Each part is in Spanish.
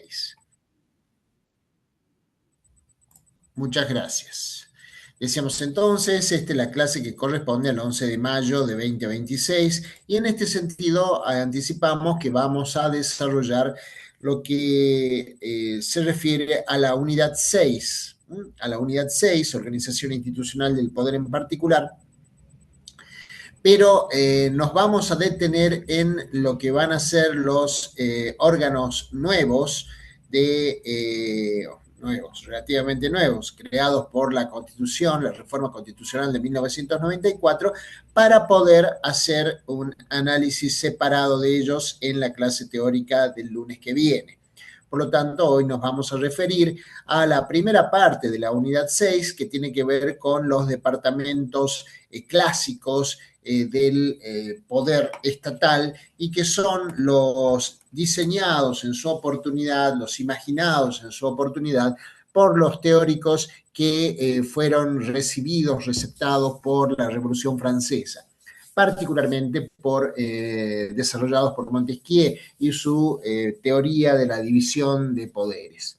2026. Muchas gracias. Decíamos entonces, esta es la clase que corresponde al 11 de mayo de 2026 y en este sentido anticipamos que vamos a desarrollar lo que se refiere a la unidad 6, a la unidad 6, Organización Institucional del Poder en particular, pero nos vamos a detener en lo que van a ser los órganos nuevos relativamente nuevos, creados por la Constitución, la reforma constitucional de 1994, para poder hacer un análisis separado de ellos en la clase teórica del lunes que viene. Por lo tanto, hoy nos vamos a referir a la primera parte de la unidad 6, que tiene que ver con los departamentos clásicos del poder estatal y que son los diseñados en su oportunidad, los imaginados en su oportunidad por los teóricos que fueron receptados por la Revolución Francesa, particularmente desarrollados por Montesquieu y su teoría de la división de poderes.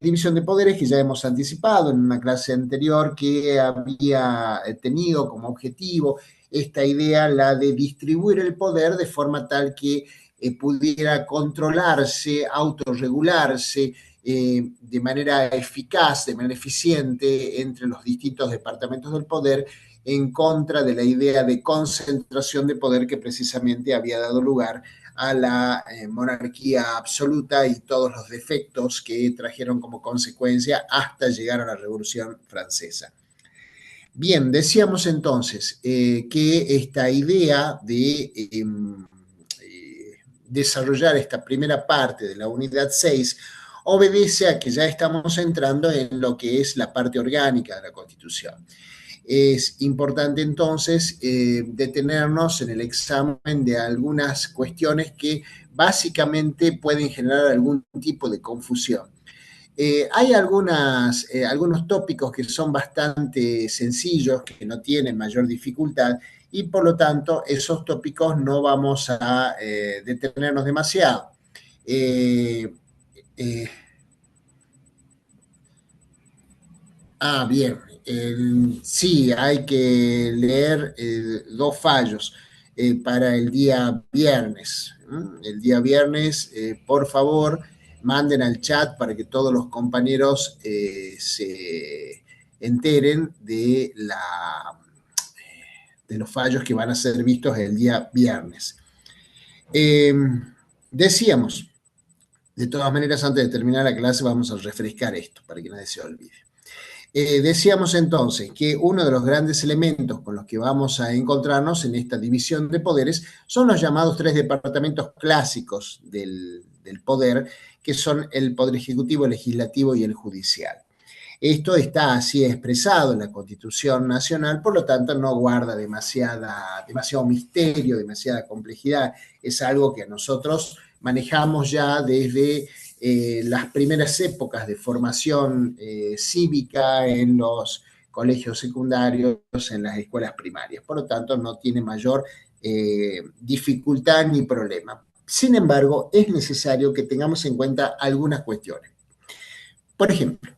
División de poderes que ya hemos anticipado en una clase anterior, que había tenido como objetivo esta idea, la de distribuir el poder de forma tal que pudiera controlarse, autorregularse de manera eficaz, de manera eficiente entre los distintos departamentos del poder, en contra de la idea de concentración de poder que precisamente había dado lugar a la monarquía absoluta y todos los defectos que trajeron como consecuencia hasta llegar a la Revolución Francesa. Bien, decíamos entonces que esta idea de desarrollar esta primera parte de la unidad 6 obedece a que ya estamos entrando en lo que es la parte orgánica de la Constitución. Es importante entonces detenernos en el examen de algunas cuestiones que básicamente pueden generar algún tipo de confusión. Hay algunos tópicos que son bastante sencillos, que no tienen mayor dificultad, y por lo tanto esos tópicos no vamos a detenernos demasiado. Bien. Sí, hay que leer 2 fallos para el día viernes. El día viernes, por favor, manden al chat para que todos los compañeros se enteren de los fallos que van a ser vistos el día viernes. Decíamos, de todas maneras, antes de terminar la clase, vamos a refrescar esto para que nadie se olvide. Decíamos entonces que uno de los grandes elementos con los que vamos a encontrarnos en esta división de poderes son los llamados 3 departamentos clásicos del poder, que son el poder ejecutivo, el legislativo y el judicial. Esto está así expresado en la Constitución Nacional, por lo tanto no guarda demasiado misterio, demasiada complejidad. Es algo que nosotros manejamos ya desde las primeras épocas de formación cívica en los colegios secundarios, en las escuelas primarias. Por lo tanto, no tiene mayor dificultad ni problema. Sin embargo, es necesario que tengamos en cuenta algunas cuestiones. Por ejemplo,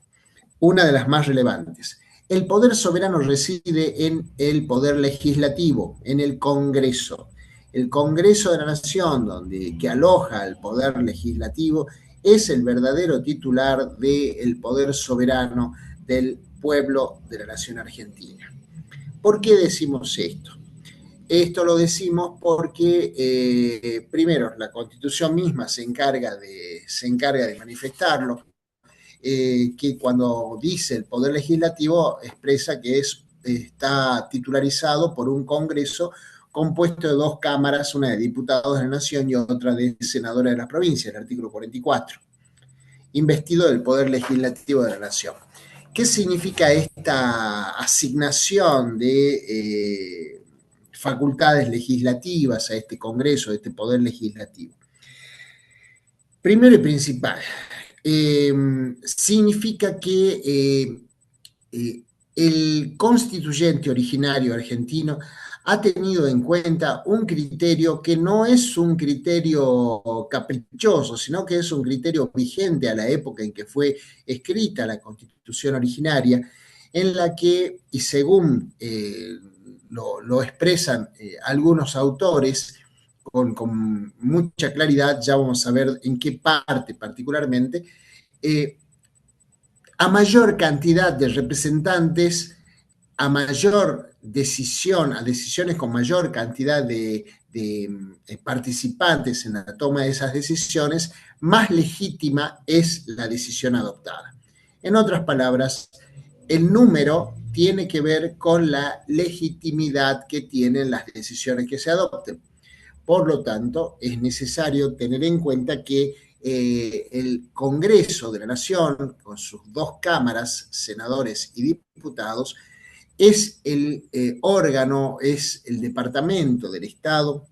una de las más relevantes. El poder soberano reside en el poder legislativo, en el Congreso. El Congreso de la Nación, que aloja el poder legislativo, es el verdadero titular del poder soberano del pueblo de la nación argentina. ¿Por qué decimos esto? Esto lo decimos porque, primero, la Constitución misma se encarga de manifestarlo, que cuando dice el Poder Legislativo expresa que está titularizado por un Congreso compuesto de 2 cámaras, una de diputados de la Nación y otra de senadores de la provincia, el artículo 44, investido del Poder Legislativo de la Nación. ¿Qué significa esta asignación de facultades legislativas a este Congreso, a este Poder Legislativo? Primero y principal, significa que el constituyente originario argentino ha tenido en cuenta un criterio que no es un criterio caprichoso, sino que es un criterio vigente a la época en que fue escrita la Constitución originaria, en la que, y según lo expresan algunos autores con mucha claridad, ya vamos a ver en qué parte particularmente, eh, a mayor cantidad de representantes, a mayor decisión, a decisiones con mayor cantidad de participantes en la toma de esas decisiones, más legítima es la decisión adoptada. En otras palabras, el número tiene que ver con la legitimidad que tienen las decisiones que se adopten. Por lo tanto, es necesario tener en cuenta que el Congreso de la Nación, con sus dos cámaras, senadores y diputados, es el órgano, es el departamento del Estado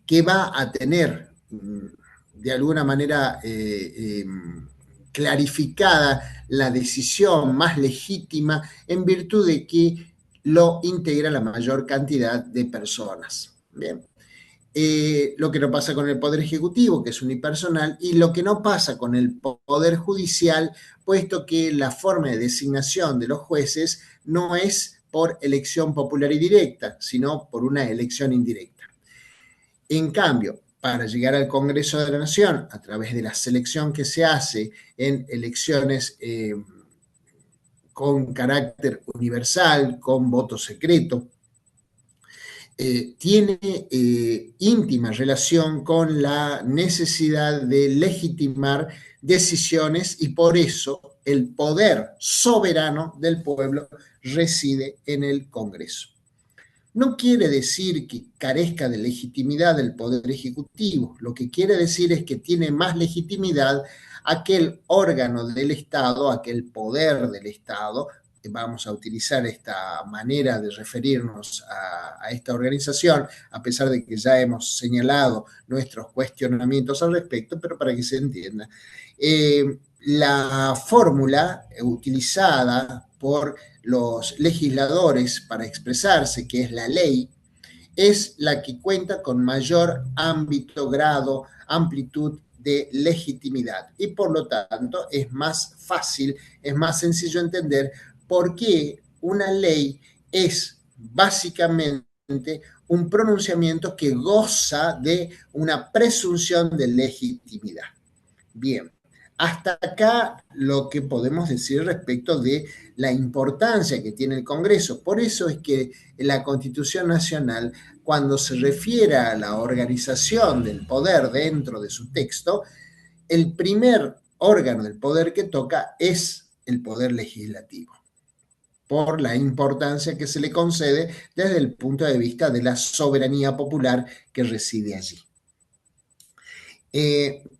que va a tener de alguna manera clarificada la decisión más legítima en virtud de que lo integra la mayor cantidad de personas. Bien. Lo que no pasa con el Poder Ejecutivo, que es unipersonal, y lo que no pasa con el Poder Judicial, puesto que la forma de designación de los jueces no es por elección popular y directa, sino por una elección indirecta. En cambio, para llegar al Congreso de la Nación, a través de la selección que se hace en elecciones con carácter universal, con voto secreto, tiene íntima relación con la necesidad de legitimar decisiones y por eso el poder soberano del pueblo reside en el Congreso. No quiere decir que carezca de legitimidad el poder ejecutivo, lo que quiere decir es que tiene más legitimidad aquel órgano del Estado, aquel poder del Estado. Vamos a utilizar esta manera de referirnos a esta organización, a pesar de que ya hemos señalado nuestros cuestionamientos al respecto, pero para que se entienda. La fórmula utilizada por los legisladores para expresarse, que es la ley, es la que cuenta con mayor ámbito, grado, amplitud de legitimidad y por lo tanto es más fácil, es más sencillo entender por qué una ley es básicamente un pronunciamiento que goza de una presunción de legitimidad. Bien, hasta acá lo que podemos decir respecto de la importancia que tiene el Congreso. Por eso es que la Constitución Nacional, cuando se refiere a la organización del poder dentro de su texto, el primer órgano del poder que toca es el poder legislativo, por la importancia que se le concede desde el punto de vista de la soberanía popular que reside allí.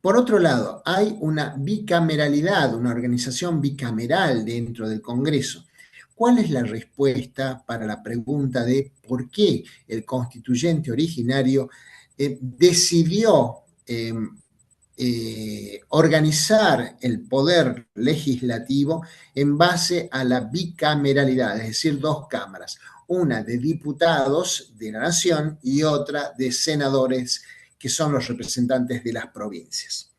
Por otro lado, hay una bicameralidad, una organización bicameral dentro del Congreso. ¿Cuál es la respuesta para la pregunta de por qué el constituyente originario decidió organizar el poder legislativo en base a la bicameralidad, es decir, dos cámaras, una de diputados de la nación y otra de senadores que son los representantes de las provincias?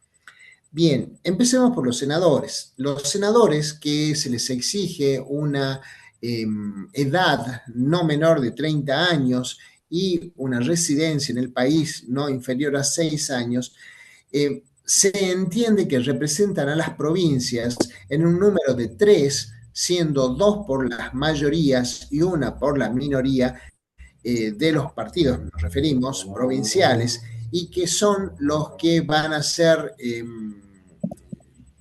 Bien, empecemos por los senadores. Los senadores que se les exige una edad no menor de 30 años y una residencia en el país no inferior a 6 años, se entiende que representan a las provincias en un número de 3, siendo 2 por las mayorías y 1 por la minoría de los partidos, nos referimos, provinciales, y que son los que van a ser,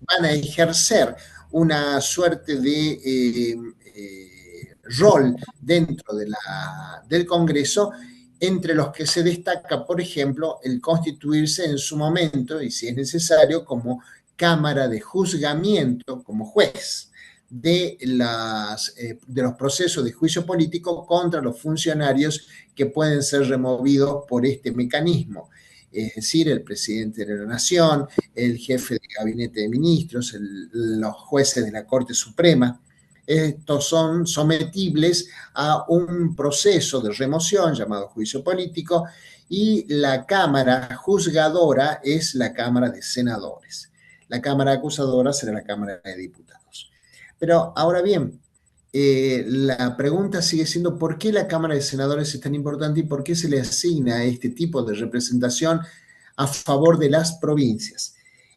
van a ejercer una suerte de rol dentro del Congreso, entre los que se destaca, por ejemplo, el constituirse en su momento, y si es necesario, como Cámara de Juzgamiento, como juez de los procesos de juicio político contra los funcionarios que pueden ser removidos por este mecanismo. Es decir, el presidente de la Nación, el jefe de gabinete de ministros, los jueces de la Corte Suprema. Estos son sometibles a un proceso de remoción llamado juicio político y la Cámara juzgadora es la Cámara de Senadores. La Cámara acusadora será la Cámara de Diputados. Pero ahora bien, la pregunta sigue siendo ¿por qué la Cámara de Senadores es tan importante y por qué se le asigna este tipo de representación a favor de las provincias?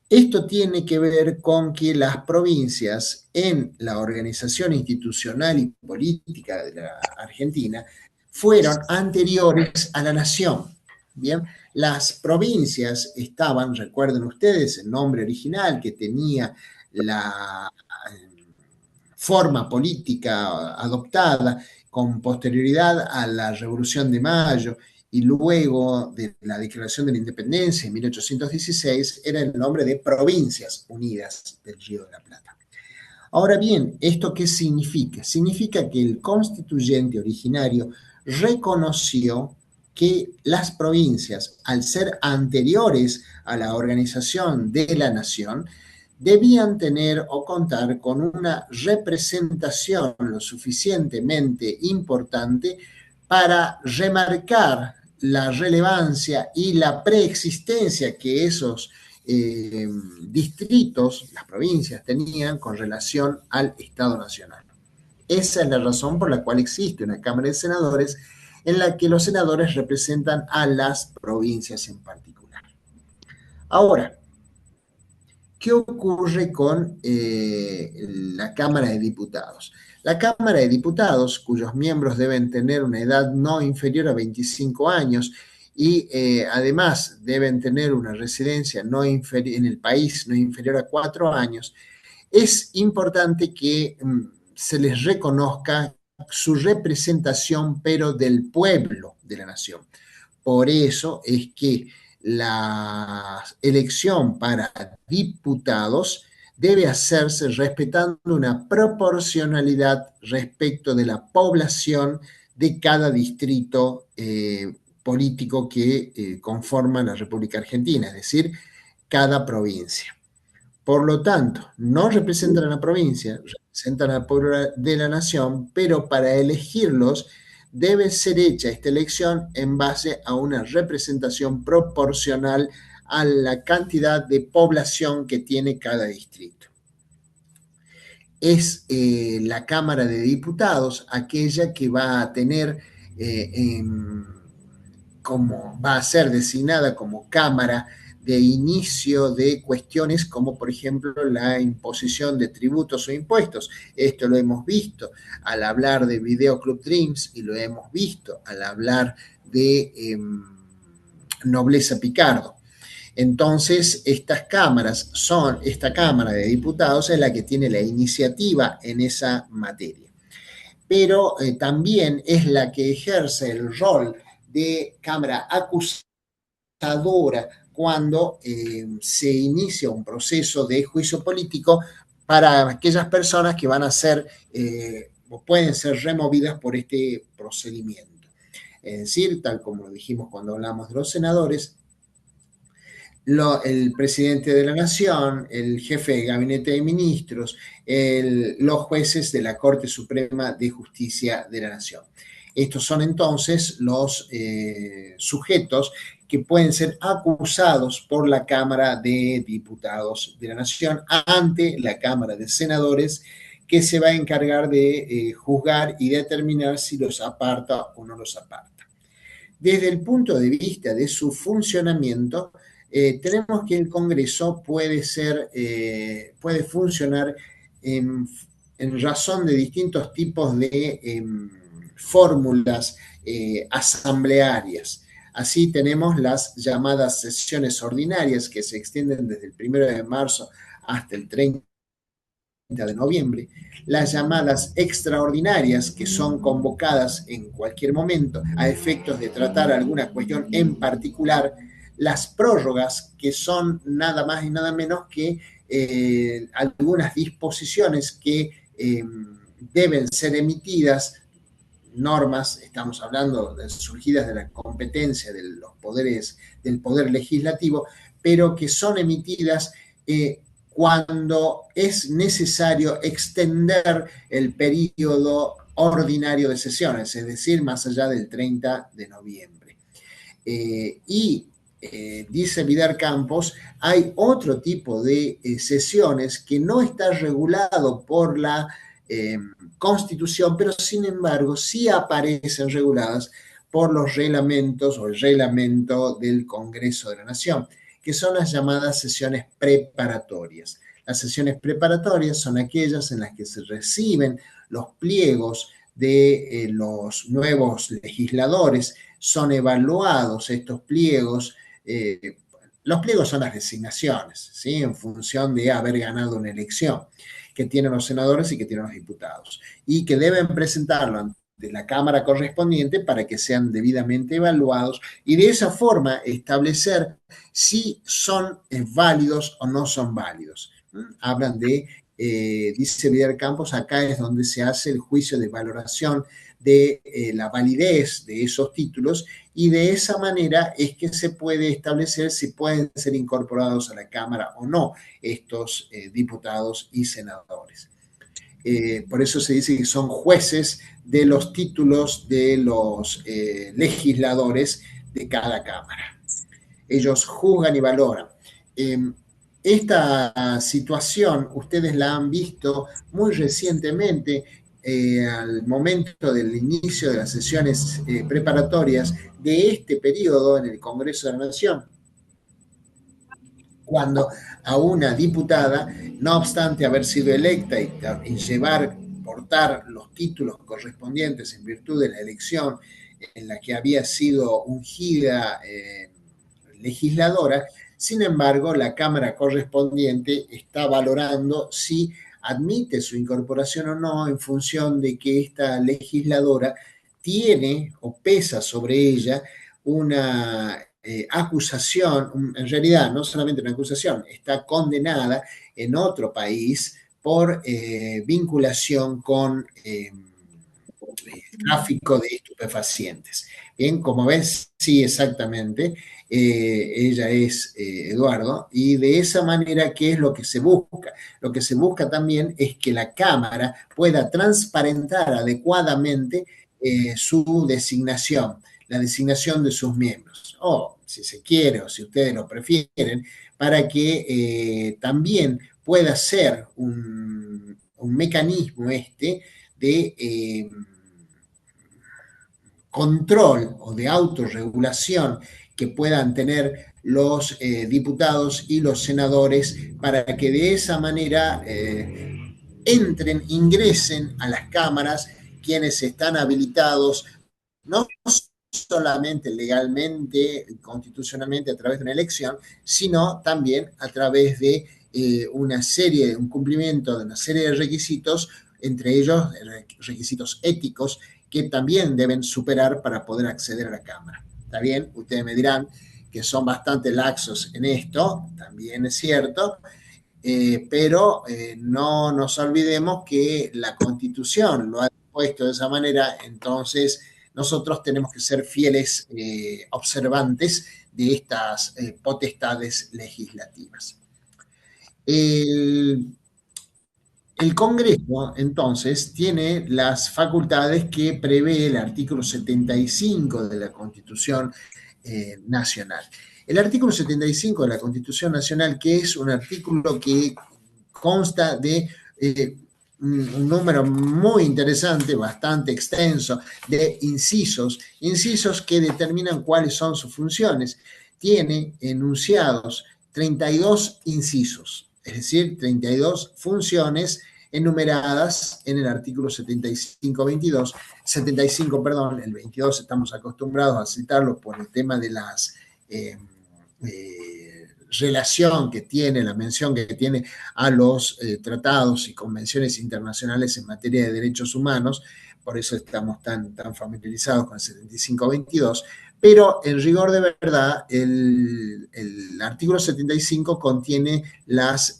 Esto tiene que ver con que las provincias en la organización institucional y política de la Argentina fueron anteriores a la nación. Bien, las provincias estaban, recuerden ustedes, el nombre original que tenía la forma política adoptada con posterioridad a la Revolución de Mayo y luego de la Declaración de la Independencia en 1816, era el nombre de Provincias Unidas del Río de la Plata. Ahora bien, ¿esto qué significa? Significa que el constituyente originario reconoció que las provincias, al ser anteriores a la organización de la nación, debían tener o contar con una representación lo suficientemente importante para remarcar la relevancia y la preexistencia que esos distritos, las provincias, tenían con relación al Estado Nacional. Esa es la razón por la cual existe una Cámara de Senadores en la que los senadores representan a las provincias en particular. Ahora, ¿qué ocurre con la Cámara de Diputados? La Cámara de Diputados, cuyos miembros deben tener una edad no inferior a 25 años y además deben tener una residencia en el país no inferior a 4 años, es importante que se les reconozca su representación, pero del pueblo de la nación. Por eso es que la elección para diputados debe hacerse respetando una proporcionalidad respecto de la población de cada distrito político que conforma la República Argentina, es decir, cada provincia. Por lo tanto, no representan a la provincia, representan al pueblo de la nación, pero para elegirlos debe ser hecha esta elección en base a una representación proporcional a la cantidad de población que tiene cada distrito. Es la Cámara de Diputados aquella que va a tener como va a ser designada como Cámara de inicio de cuestiones como, por ejemplo, la imposición de tributos o impuestos. Esto lo hemos visto al hablar de Video Club Dreams y lo hemos visto al hablar de Nobleza Picardo. Entonces, esta Cámara de Diputados es la que tiene la iniciativa en esa materia. Pero también es la que ejerce el rol de Cámara acusadora cuando se inicia un proceso de juicio político para aquellas personas que van a ser o pueden ser removidas por este procedimiento. Es decir, tal como lo dijimos cuando hablamos de los senadores, el presidente de la Nación, el jefe de gabinete de ministros, los jueces de la Corte Suprema de Justicia de la Nación. Estos son entonces los sujetos que pueden ser acusados por la Cámara de Diputados de la Nación ante la Cámara de Senadores, que se va a encargar de juzgar y determinar si los aparta o no los aparta. Desde el punto de vista de su funcionamiento, tenemos que el Congreso puede funcionar en razón de distintos tipos de fórmulas asamblearias. Así tenemos las llamadas sesiones ordinarias que se extienden desde el 1 de marzo hasta el 30 de noviembre, las llamadas extraordinarias que son convocadas en cualquier momento a efectos de tratar alguna cuestión en particular, las prórrogas que son nada más y nada menos que algunas disposiciones que deben ser emitidas, normas, estamos hablando de surgidas de la competencia de los poderes, del poder legislativo, pero que son emitidas cuando es necesario extender el periodo ordinario de sesiones, es decir, más allá del 30 de noviembre. Dice Vidal Campos, hay otro tipo de sesiones que no está regulado por la Constitución, pero sin embargo sí aparecen reguladas por los reglamentos o el reglamento del Congreso de la Nación, que son las llamadas sesiones preparatorias. Las sesiones preparatorias son aquellas en las que se reciben los pliegos de los nuevos legisladores, son evaluados estos pliegos. Los pliegos son las designaciones, ¿sí? En función de haber ganado una elección que tienen los senadores y que tienen los diputados, y que deben presentarlo ante la Cámara correspondiente para que sean debidamente evaluados y de esa forma establecer si son válidos o no son válidos. Hablan de, dice Vidal Campos, acá es donde se hace el juicio de valoración de la validez de esos títulos, y de esa manera es que se puede establecer si pueden ser incorporados a la Cámara o no estos diputados y senadores. Por eso se dice que son jueces de los títulos de los legisladores de cada Cámara. Ellos juzgan y valoran. Esta situación ustedes la han visto muy recientemente, al momento del inicio de las sesiones preparatorias de este periodo en el Congreso de la Nación, cuando a una diputada, no obstante haber sido electa y portar los títulos correspondientes en virtud de la elección en la que había sido ungida legisladora, sin embargo, la Cámara correspondiente está valorando si admite su incorporación o no en función de que esta legisladora tiene o pesa sobre ella una acusación, en realidad no solamente una acusación, está condenada en otro país por vinculación con tráfico de estupefacientes. Bien, como ves, sí, exactamente. Ella es Eduardo, y de esa manera, ¿qué es lo que se busca? Lo que se busca también es que la Cámara pueda transparentar adecuadamente su designación, la designación de sus miembros, o si se quiere, o si ustedes lo prefieren, para que también pueda ser un mecanismo de control o de autorregulación que puedan tener los diputados y los senadores, para que de esa manera ingresen a las cámaras quienes están habilitados, no solamente legalmente, constitucionalmente a través de una elección, sino también a través de un cumplimiento de una serie de requisitos, entre ellos requisitos éticos, que también deben superar para poder acceder a la Cámara. ¿Está bien? Ustedes me dirán que son bastante laxos en esto, también es cierto, pero no nos olvidemos que la Constitución lo ha puesto de esa manera, entonces nosotros tenemos que ser fieles observantes de estas potestades legislativas. El Congreso, entonces, tiene las facultades que prevé el artículo 75 de la Constitución Nacional. El artículo 75 de la Constitución Nacional, que es un artículo que consta de un número muy interesante, bastante extenso, de incisos que determinan cuáles son sus funciones. Tiene enunciados 32 incisos, es decir, 32 funciones enumeradas en el artículo 75, perdón, el 22 estamos acostumbrados a citarlo por el tema de las relación que tiene, la mención que tiene a los tratados y convenciones internacionales en materia de derechos humanos, por eso estamos tan familiarizados con el 75-22, pero en rigor de verdad el artículo 75 contiene las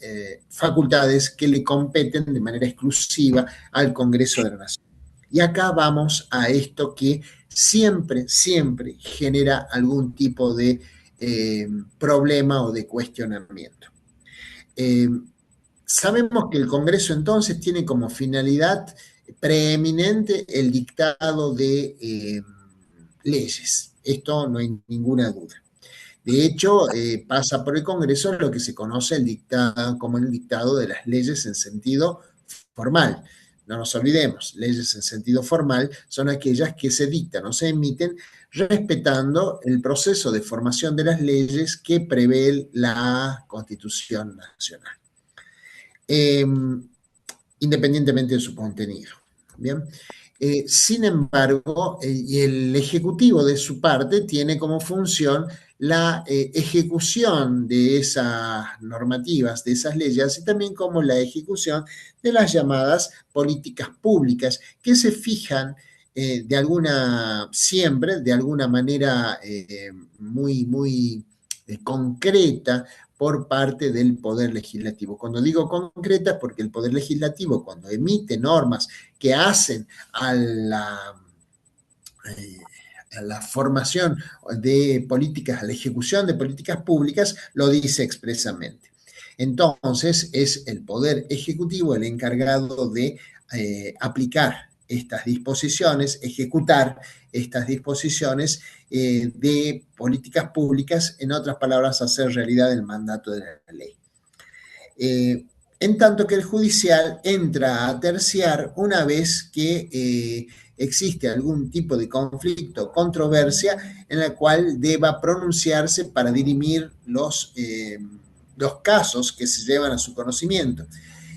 facultades que le competen de manera exclusiva al Congreso de la Nación. Y acá vamos a esto que siempre genera algún tipo de problema o de cuestionamiento. Sabemos que el Congreso entonces tiene como finalidad preeminente el dictado de leyes. Esto no hay ninguna duda. De hecho, pasa por el Congreso lo que se conoce como el dictado de las leyes en sentido formal. No nos olvidemos, leyes en sentido formal son aquellas que se dictan o se emiten respetando el proceso de formación de las leyes que prevé la Constitución Nacional, eh, independientemente de su contenido. Bien. Sin embargo, el Ejecutivo de su parte tiene como función la ejecución de esas normativas, de esas leyes, y también como la ejecución de las llamadas políticas públicas que se fijan siempre, de alguna manera muy concreta por parte del Poder Legislativo. Cuando digo concreta es porque el Poder Legislativo, cuando emite normas que hacen a la formación de políticas, a la ejecución de políticas públicas, lo dice expresamente. Entonces, es el Poder Ejecutivo el encargado de aplicar estas disposiciones, ejecutar estas disposiciones de políticas públicas, en otras palabras, hacer realidad el mandato de la ley. En tanto que el judicial entra a terciar una vez que existe algún tipo de conflicto o controversia en la cual deba pronunciarse para dirimir los casos que se llevan a su conocimiento.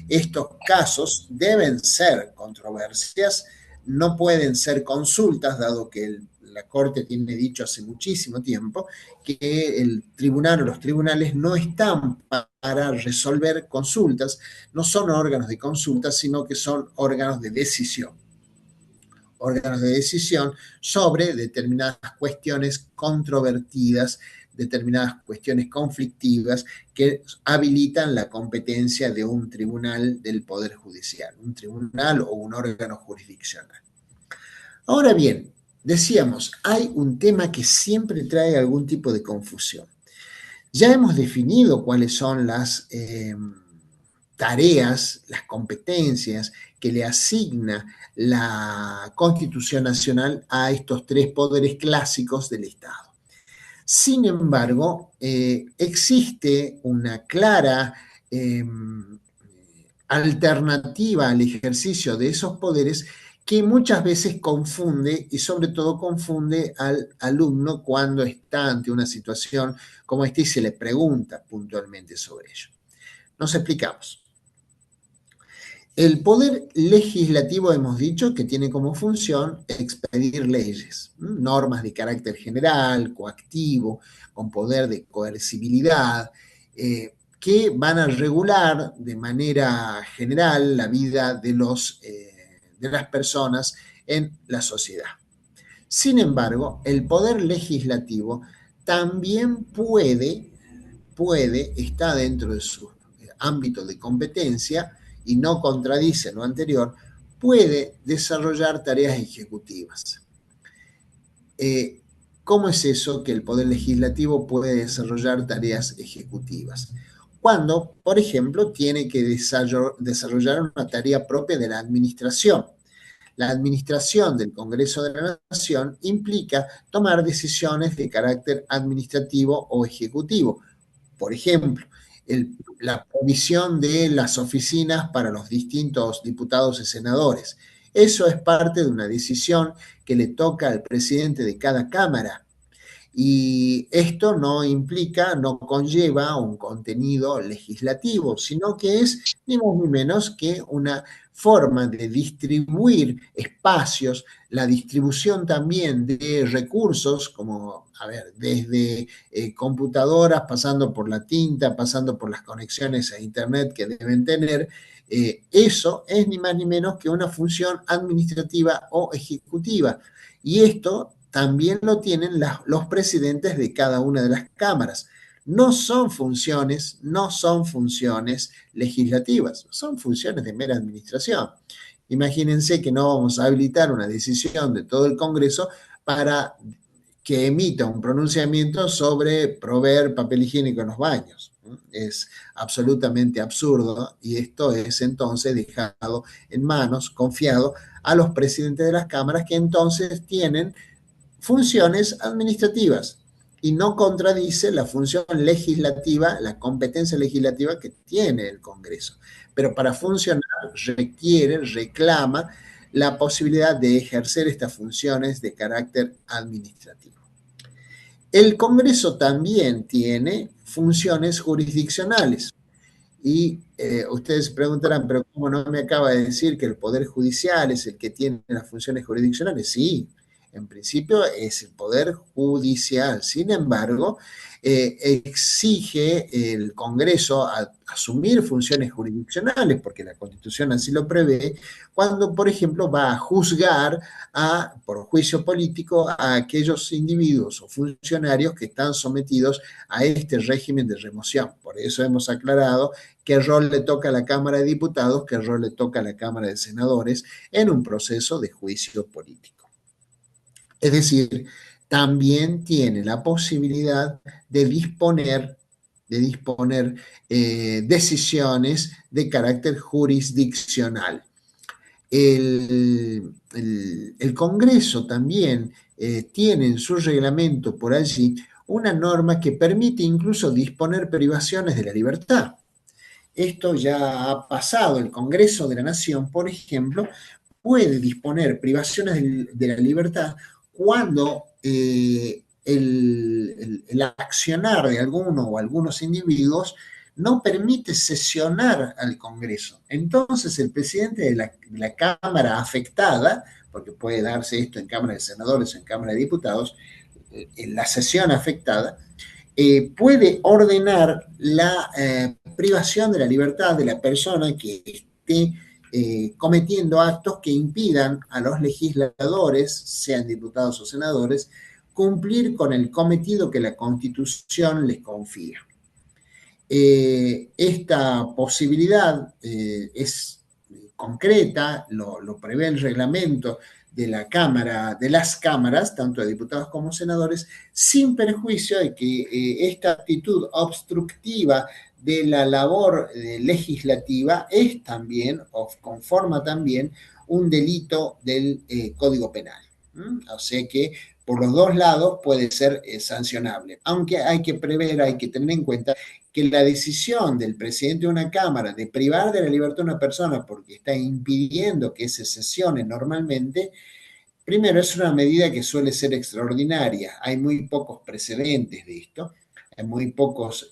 Estos casos deben ser controversias, no pueden ser consultas, dado que la Corte tiene dicho hace muchísimo tiempo que el tribunal o los tribunales no están para resolver consultas, no son órganos de consulta, sino que son órganos de decisión sobre determinadas cuestiones controvertidas, determinadas cuestiones conflictivas que habilitan la competencia de un tribunal del Poder Judicial, un tribunal o un órgano jurisdiccional. Ahora bien, decíamos, hay un tema que siempre trae algún tipo de confusión. Ya hemos definido cuáles son las tareas, las competencias que le asigna la Constitución Nacional a estos tres poderes clásicos del Estado. Sin embargo, existe una clara alternativa al ejercicio de esos poderes que muchas veces confunde y sobre todo confunde al alumno cuando está ante una situación como esta y se le pregunta puntualmente sobre ello. Nos explicamos. El poder legislativo hemos dicho que tiene como función expedir leyes, normas de carácter general, coactivo, con poder de coercibilidad, que van a regular de manera general la vida de las personas en la sociedad. Sin embargo, el poder legislativo también está dentro de su ámbito de competencia y no contradice lo anterior, puede desarrollar tareas ejecutivas. ¿Cómo es eso que el Poder Legislativo puede desarrollar tareas ejecutivas? Cuando, por ejemplo, tiene que desarrollar una tarea propia de la administración. La administración del Congreso de la Nación implica tomar decisiones de carácter administrativo o ejecutivo. Por ejemplo, la provisión de las oficinas para los distintos diputados y senadores. Eso es parte de una decisión que le toca al presidente de cada Cámara. Y esto no implica, no conlleva un contenido legislativo, sino que es ni más ni menos que una forma de distribuir espacios, la distribución también de recursos, como, desde computadoras, pasando por la tinta, pasando por las conexiones a Internet que deben tener. Eso es ni más ni menos que una función administrativa o ejecutiva. Y esto también lo tienen los presidentes de cada una de las cámaras. No son funciones legislativas, son funciones de mera administración. Imagínense que no vamos a habilitar una decisión de todo el Congreso para que emita un pronunciamiento sobre proveer papel higiénico en los baños. Es absolutamente absurdo y esto es entonces dejado en manos, confiado a los presidentes de las cámaras, que entonces tienen funciones administrativas y no contradice la función legislativa, la competencia legislativa que tiene el Congreso. Pero para funcionar requiere, reclama la posibilidad de ejercer estas funciones de carácter administrativo. El Congreso también tiene funciones jurisdiccionales. Y ustedes se preguntarán, pero ¿cómo no me acaba de decir que el Poder Judicial es el que tiene las funciones jurisdiccionales? Sí, en principio es el Poder Judicial. Sin embargo, exige el Congreso asumir funciones jurisdiccionales, porque la Constitución así lo prevé, cuando, por ejemplo, va a juzgar por juicio político a aquellos individuos o funcionarios que están sometidos a este régimen de remoción. Por eso hemos aclarado qué rol le toca a la Cámara de Diputados, qué rol le toca a la Cámara de Senadores en un proceso de juicio político. Es decir, también tiene la posibilidad de disponer decisiones de carácter jurisdiccional. El Congreso también tiene en su reglamento por allí una norma que permite incluso disponer privaciones de la libertad. Esto ya ha pasado. El Congreso de la Nación, por ejemplo, puede disponer privaciones de la libertad cuando el accionar de alguno o algunos individuos no permite sesionar al Congreso. Entonces, el presidente de la Cámara afectada, porque puede darse esto en Cámara de Senadores o en Cámara de Diputados, en la sesión afectada, puede ordenar la privación de la libertad de la persona que esté cometiendo actos que impidan a los legisladores, sean diputados o senadores, cumplir con el cometido que la Constitución les confía. Esta posibilidad es concreta, lo prevé el reglamento de la Cámara, de las cámaras, tanto de diputados como senadores, sin perjuicio de que esta actitud obstructiva de la labor legislativa es también, o conforma también, un delito del Código Penal. O sea que por los dos lados puede ser sancionable, aunque hay que prever, hay que tener en cuenta que la decisión del presidente de una Cámara de privar de la libertad a una persona porque está impidiendo que se sesione normalmente, primero es una medida que suele ser extraordinaria. Hay muy pocos precedentes de esto, hay muy pocas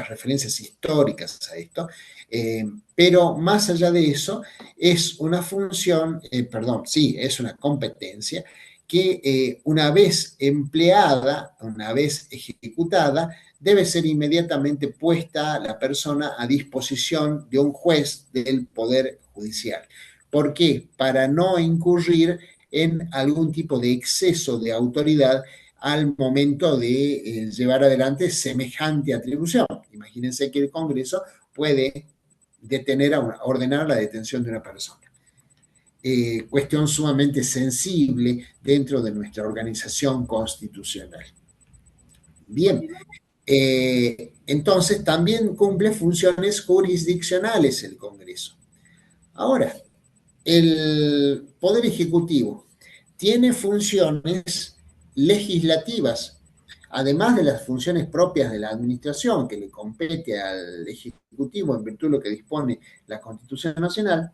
referencias históricas a esto, pero más allá de eso, es una función, sí, es una competencia que una vez empleada, una vez ejecutada, debe ser inmediatamente puesta la persona a disposición de un juez del Poder Judicial. ¿Por qué? Para no incurrir en algún tipo de exceso de autoridad al momento de llevar adelante semejante atribución. Imagínense que el Congreso puede ordenar la detención de una persona. Cuestión sumamente sensible dentro de nuestra organización constitucional. Bien, entonces también cumple funciones jurisdiccionales el Congreso. Ahora, el Poder Ejecutivo tiene funciones legislativas, además de las funciones propias de la administración que le compete al Ejecutivo en virtud de lo que dispone la Constitución Nacional.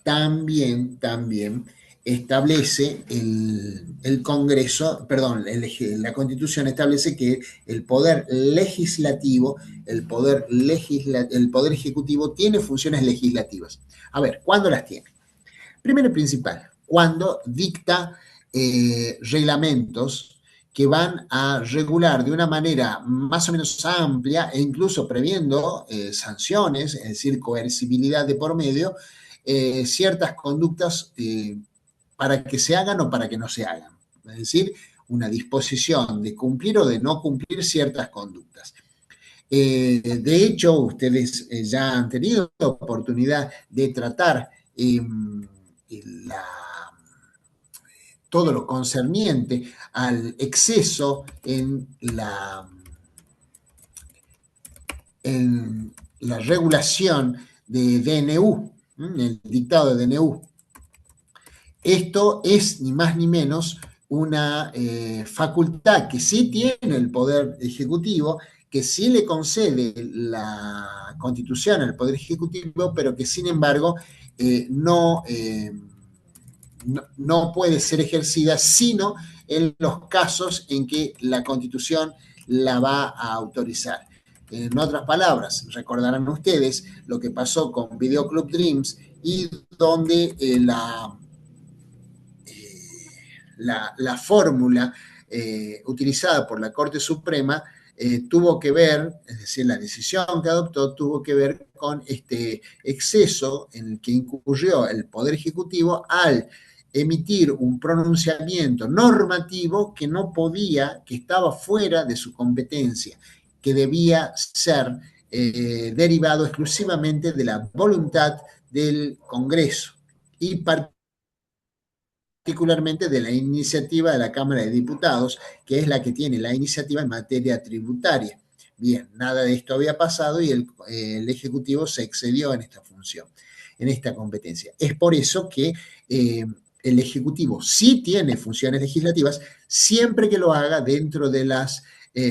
También establece el Congreso, perdón, la Constitución establece que el Poder Legislativo, el Poder Ejecutivo tiene funciones legislativas. A ver, ¿cuándo las tiene? Primero y principal, cuando dicta reglamentos que van a regular de una manera más o menos amplia e incluso previendo sanciones, es decir, coercibilidad de por medio, ciertas conductas para que se hagan o para que no se hagan. Es decir, una disposición de cumplir o de no cumplir ciertas conductas. De hecho, ustedes ya han tenido oportunidad de tratar la todo lo concerniente al exceso en la regulación de DNU, el dictado de DNU. Esto es ni más ni menos una facultad que sí tiene el Poder Ejecutivo, que sí le concede la Constitución al Poder Ejecutivo, pero que sin embargo no puede ser ejercida sino en los casos en que la Constitución la va a autorizar. En otras palabras, recordarán ustedes lo que pasó con Video Club Dreams y donde la fórmula utilizada por la Corte Suprema tuvo que ver, es decir, la decisión que adoptó tuvo que ver con este exceso en el que incurrió el Poder Ejecutivo al emitir un pronunciamiento normativo que no podía, que estaba fuera de su competencia, que debía ser derivado exclusivamente de la voluntad del Congreso y particularmente de la iniciativa de la Cámara de Diputados, que es la que tiene la iniciativa en materia tributaria. Bien, nada de esto había pasado y el Ejecutivo se excedió en esta función, en esta competencia. Es por eso que el Ejecutivo sí tiene funciones legislativas, siempre que lo haga dentro de las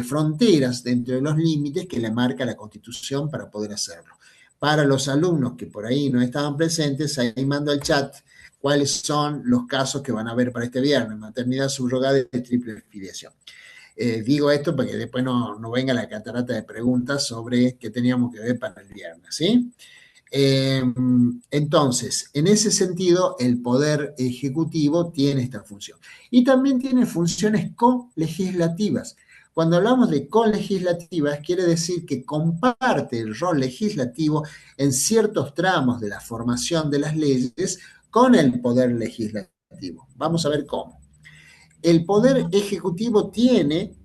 fronteras, dentro de los límites que le marca la Constitución para poder hacerlo. Para los alumnos que por ahí no estaban presentes, ahí mando al chat cuáles son los casos que van a haber para este viernes: maternidad subrogada y triple filiación. Digo esto para que después no venga la catarata de preguntas sobre qué teníamos que ver para el viernes, ¿sí? Entonces, en ese sentido, el Poder Ejecutivo tiene esta función. Y también tiene funciones colegislativas. Cuando hablamos de colegislativas, quiere decir que comparte el rol legislativo en ciertos tramos de la formación de las leyes con el Poder Legislativo. Vamos a ver cómo. El Poder Ejecutivo tiene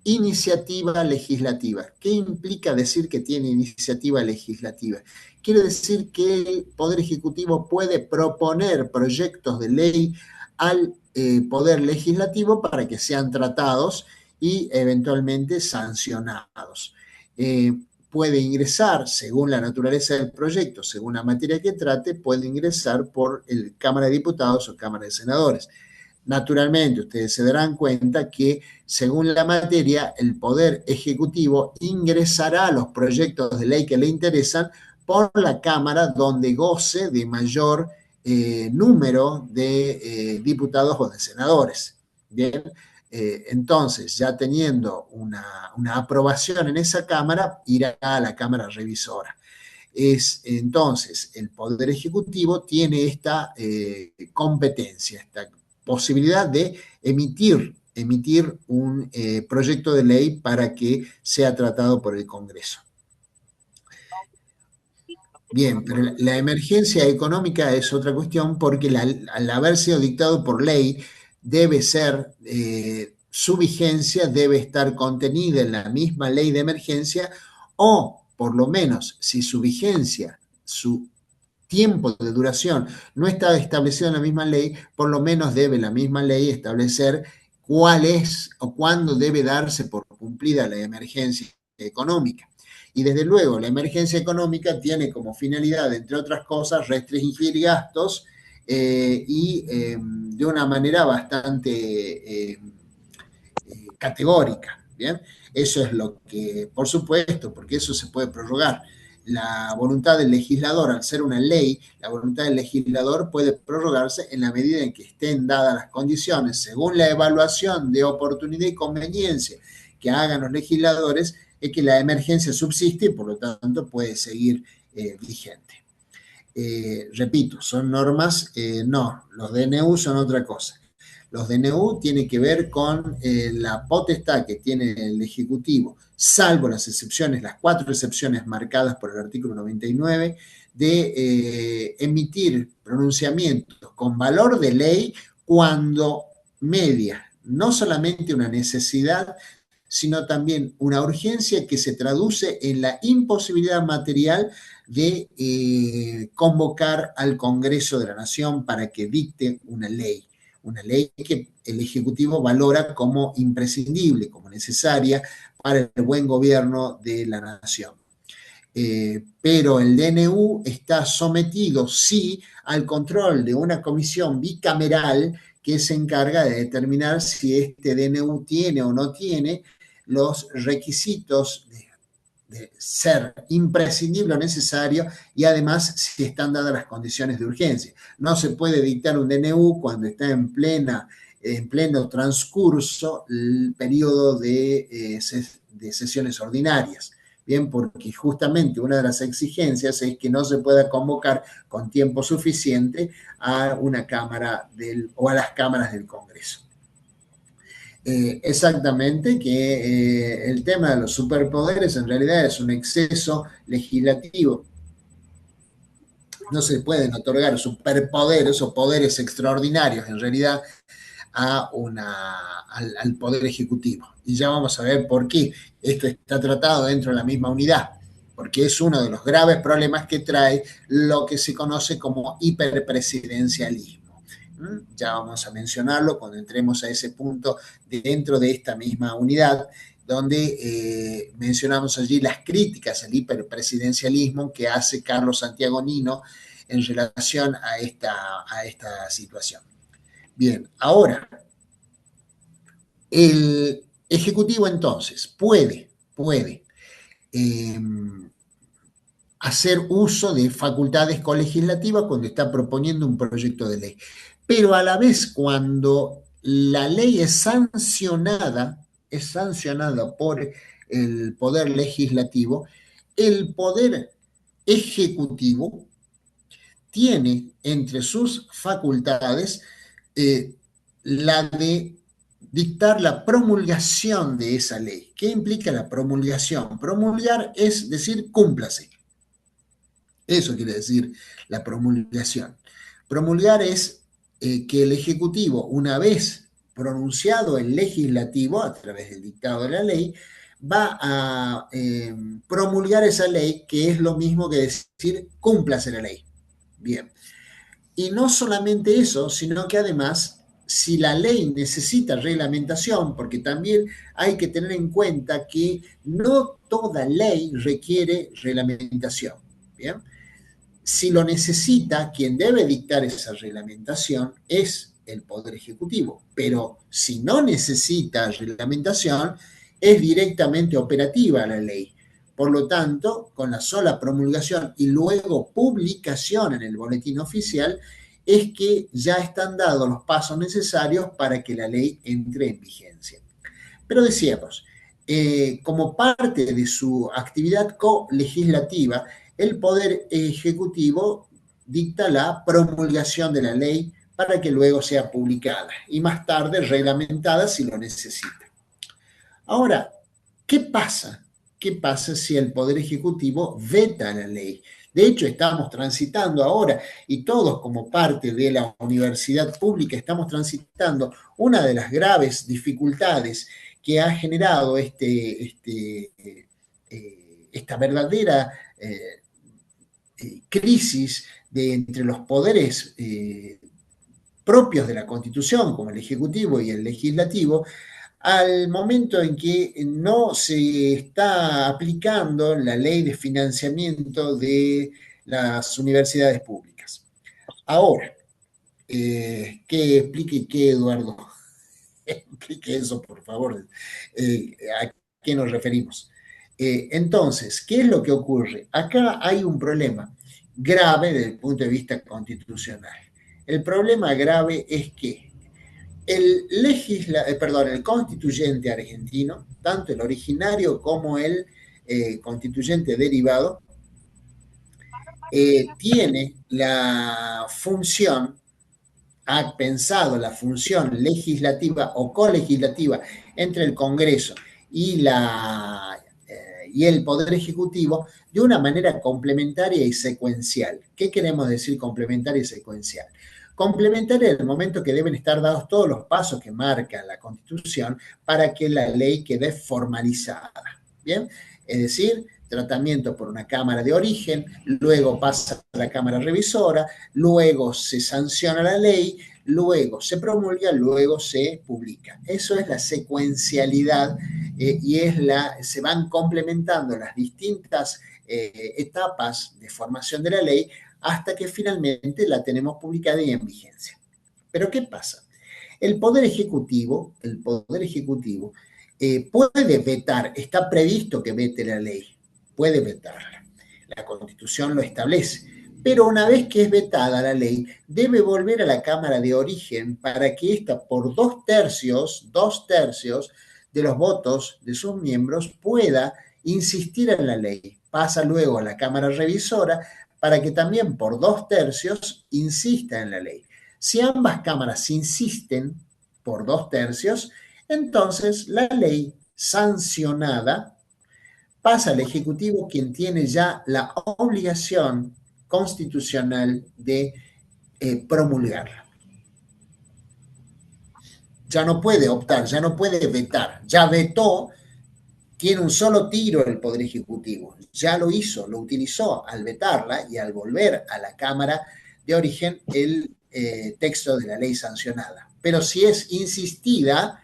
iniciativa legislativa. ¿Qué implica decir que tiene iniciativa legislativa? Quiere decir que el Poder Ejecutivo puede proponer proyectos de ley al Poder Legislativo para que sean tratados y eventualmente sancionados. Puede ingresar, según la naturaleza del proyecto, según la materia que trate, puede ingresar por el Cámara de Diputados o Cámara de Senadores. Naturalmente, ustedes se darán cuenta que, según la materia, el Poder Ejecutivo ingresará los proyectos de ley que le interesan por la Cámara donde goce de mayor número de diputados o de senadores. Bien, entonces, ya teniendo una aprobación en esa Cámara, irá a la Cámara Revisora. Entonces, el Poder Ejecutivo tiene esta competencia, esta posibilidad de emitir un proyecto de ley para que sea tratado por el Congreso. Bien, pero la emergencia económica es otra cuestión porque al haber sido dictado por ley, debe ser, su vigencia debe estar contenida en la misma ley de emergencia, o por lo menos si su vigencia, su tiempo de duración no está establecido en la misma ley, por lo menos debe la misma ley establecer cuál es o cuándo debe darse por cumplida la emergencia económica. Y desde luego, la emergencia económica tiene como finalidad, entre otras cosas, restringir gastos de una manera bastante categórica. ¿Bien? Eso es lo que, por supuesto, porque eso se puede prorrogar. La voluntad del legislador, al ser una ley, la voluntad del legislador puede prorrogarse en la medida en que estén dadas las condiciones, según la evaluación de oportunidad y conveniencia que hagan los legisladores, es que la emergencia subsiste y por lo tanto puede seguir vigente. Repito, son normas, no, los DNU son otra cosa. Los DNU tienen que ver con la potestad que tiene el Ejecutivo, salvo las excepciones, las 4 excepciones marcadas por el artículo 99, de emitir pronunciamientos con valor de ley cuando media no solamente una necesidad, sino también una urgencia que se traduce en la imposibilidad material de convocar al Congreso de la Nación para que dicte una ley. una ley que el Ejecutivo valora como imprescindible, como necesaria para el buen gobierno de la nación. Pero el DNU está sometido, sí, al control de una comisión bicameral que se encarga de determinar si este DNU tiene o no tiene los requisitos de ser imprescindible o necesario y además si están dadas las condiciones de urgencia. No se puede dictar un DNU cuando está en pleno transcurso el periodo de sesiones ordinarias. Bien, porque justamente una de las exigencias es que no se pueda convocar con tiempo suficiente a una cámara o a las cámaras del Congreso. Exactamente, que el tema de los superpoderes en realidad es un exceso legislativo. No se pueden otorgar superpoderes o poderes extraordinarios en realidad al Poder Ejecutivo. Y ya vamos a ver por qué esto está tratado dentro de la misma unidad, porque es uno de los graves problemas que trae lo que se conoce como hiperpresidencialismo. Ya vamos a mencionarlo cuando entremos a ese punto dentro de esta misma unidad, donde mencionamos allí las críticas al hiperpresidencialismo que hace Carlos Santiago Nino en relación a esta situación. Bien, ahora, el Ejecutivo entonces puede eh, hacer uso de facultades colegislativas cuando está proponiendo un proyecto de ley, pero a la vez cuando la ley es sancionada por el Poder Legislativo, el Poder Ejecutivo tiene entre sus facultades la de dictar la promulgación de esa ley. ¿Qué implica la promulgación? Promulgar es decir, cúmplase. Eso quiere decir la promulgación. Promulgar es que el Ejecutivo, una vez pronunciado el legislativo a través del dictado de la ley, va a promulgar esa ley, que es lo mismo que decir cúmplase la ley. Bien. Y no solamente eso, sino que además, si la ley necesita reglamentación, porque también hay que tener en cuenta que no toda ley requiere reglamentación. Bien. Si lo necesita, quien debe dictar esa reglamentación es el Poder Ejecutivo, pero si no necesita reglamentación, es directamente operativa la ley. Por lo tanto, con la sola promulgación y luego publicación en el boletín oficial, es que ya están dados los pasos necesarios para que la ley entre en vigencia. Pero decíamos, como parte de su actividad colegislativa, el Poder Ejecutivo dicta la promulgación de la ley para que luego sea publicada y más tarde reglamentada si lo necesita. Ahora, ¿qué pasa? ¿Qué pasa si el Poder Ejecutivo veta la ley? De hecho, estamos transitando ahora, y todos como parte de la universidad pública estamos transitando una de las graves dificultades que ha generado esta verdadera crisis entre los poderes propios de la Constitución, como el Ejecutivo y el Legislativo, al momento en que no se está aplicando la ley de financiamiento de las universidades públicas. Ahora, que explique qué, Eduardo. Explique eso, por favor. ¿A qué nos referimos? Entonces, ¿qué es lo que ocurre? Acá hay un problema grave desde el punto de vista constitucional. El problema grave es que el constituyente argentino, tanto el originario como el constituyente derivado, tiene la función, ha pensado la función legislativa o colegislativa entre el Congreso y el Poder Ejecutivo de una manera complementaria y secuencial. ¿Qué queremos decir complementaria y secuencial? Complementaria en el momento que deben estar dados todos los pasos que marca la Constitución para que la ley quede formalizada. ¿Bien? Es decir, tratamiento por una cámara de origen, luego pasa a la cámara revisora, luego se sanciona la ley, luego se promulga, luego se publica. Eso es la secuencialidad y se van complementando las distintas etapas de formación de la ley hasta que finalmente la tenemos publicada y en vigencia. Pero ¿qué pasa? El Poder Ejecutivo puede vetar, está previsto que vete la ley, puede vetarla. La Constitución lo establece. Pero una vez que es vetada la ley, debe volver a la Cámara de origen para que ésta, por dos tercios de los votos de sus miembros, pueda insistir en la ley. Pasa luego a la Cámara revisora para que también por dos tercios insista en la ley. Si ambas cámaras insisten por dos tercios, entonces la ley sancionada pasa al Ejecutivo, quien tiene ya la obligación constitucional de promulgarla. Ya no puede optar, ya no puede vetar, ya vetó, tiene un solo tiro el Poder Ejecutivo, ya lo hizo, lo utilizó al vetarla y al volver a la Cámara de origen el texto de la ley sancionada. Pero si es insistida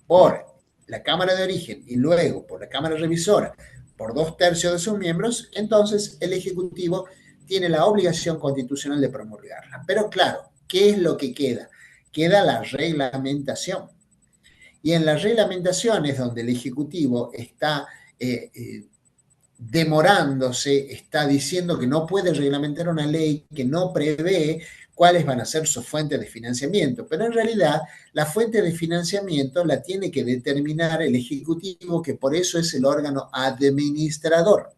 por la Cámara de origen y luego por la Cámara revisora por dos tercios de sus miembros, entonces el Ejecutivo tiene la obligación constitucional de promulgarla. Pero claro, ¿qué es lo que queda? Queda la reglamentación. Y en la reglamentación es donde el Ejecutivo está demorándose, está diciendo que no puede reglamentar una ley que no prevé cuáles van a ser sus fuentes de financiamiento. Pero en realidad la fuente de financiamiento la tiene que determinar el Ejecutivo, que por eso es el órgano administrador.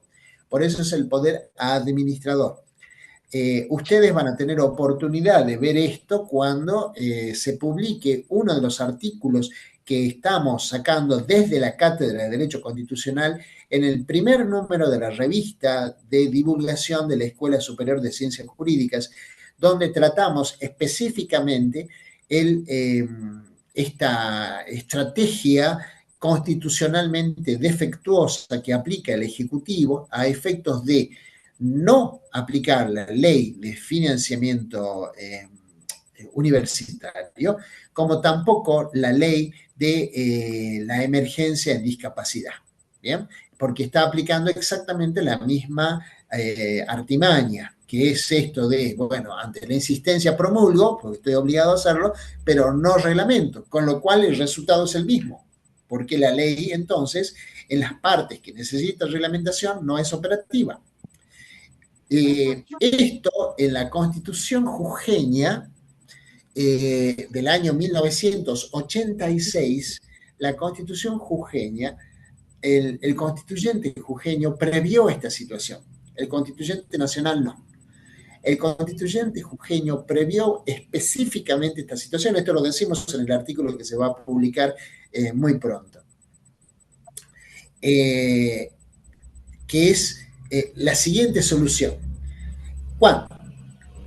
Por eso es el poder administrador. Ustedes van a tener oportunidad de ver esto cuando se publique uno de los artículos que estamos sacando desde la Cátedra de Derecho Constitucional en el primer número de la revista de divulgación de la Escuela Superior de Ciencias Jurídicas, donde tratamos específicamente esta estrategia constitucionalmente defectuosa que aplica el Ejecutivo a efectos de no aplicar la ley de financiamiento universitario, como tampoco la ley de la emergencia en discapacidad, ¿bien? Porque está aplicando exactamente la misma artimaña, que es esto de, bueno, ante la insistencia promulgo, porque estoy obligado a hacerlo, pero no reglamento, con lo cual el resultado es el mismo, porque la ley entonces, en las partes que necesita reglamentación, no es operativa. Esto en la Constitución jujeña del año 1986, la Constitución jujeña, el constituyente jujeño previó esta situación, el constituyente nacional no. El constituyente jujeño previó específicamente esta situación, esto lo decimos en el artículo que se va a publicar muy pronto, que es la siguiente solución. Cuando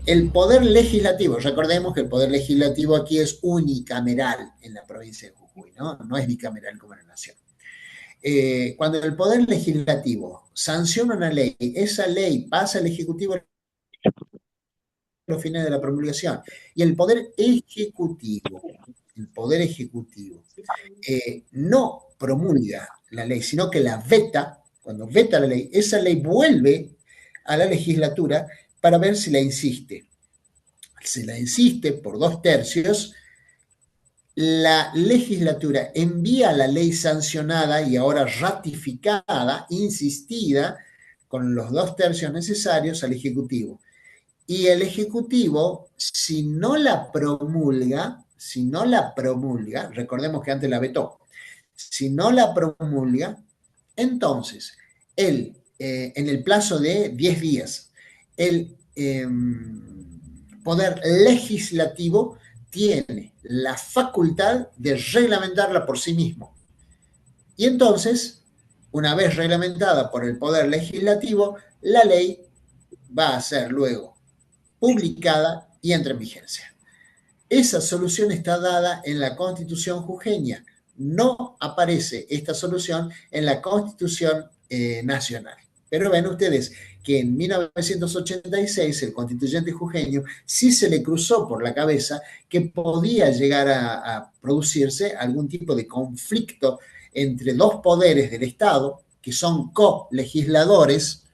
el poder legislativo, recordemos que el poder legislativo aquí es unicameral en la provincia de Jujuy, ¿no? No es bicameral como en la nación. Cuando el poder legislativo sanciona una ley, esa ley pasa al Ejecutivo a los fines de la promulgación, y el poder ejecutivo no promulga la ley, sino que la veta. Cuando veta la ley, esa ley vuelve a la legislatura para ver si la insiste. Si la insiste por dos tercios, la legislatura envía la ley sancionada y ahora ratificada, insistida, con los dos tercios necesarios al Ejecutivo. Y el Ejecutivo, si no la promulga, recordemos que antes la vetó, si no la promulga, entonces en el plazo de 10 días, el poder legislativo tiene la facultad de reglamentarla por sí mismo. Y entonces, una vez reglamentada por el poder legislativo, la ley va a ser luego publicada y entra en vigencia. Esa solución está dada en la Constitución jujeña. No aparece esta solución en la Constitución nacional. Pero ven ustedes que en 1986 el constituyente jujeño sí se le cruzó por la cabeza que podía llegar a producirse algún tipo de conflicto entre dos poderes del Estado, que son colegisladores,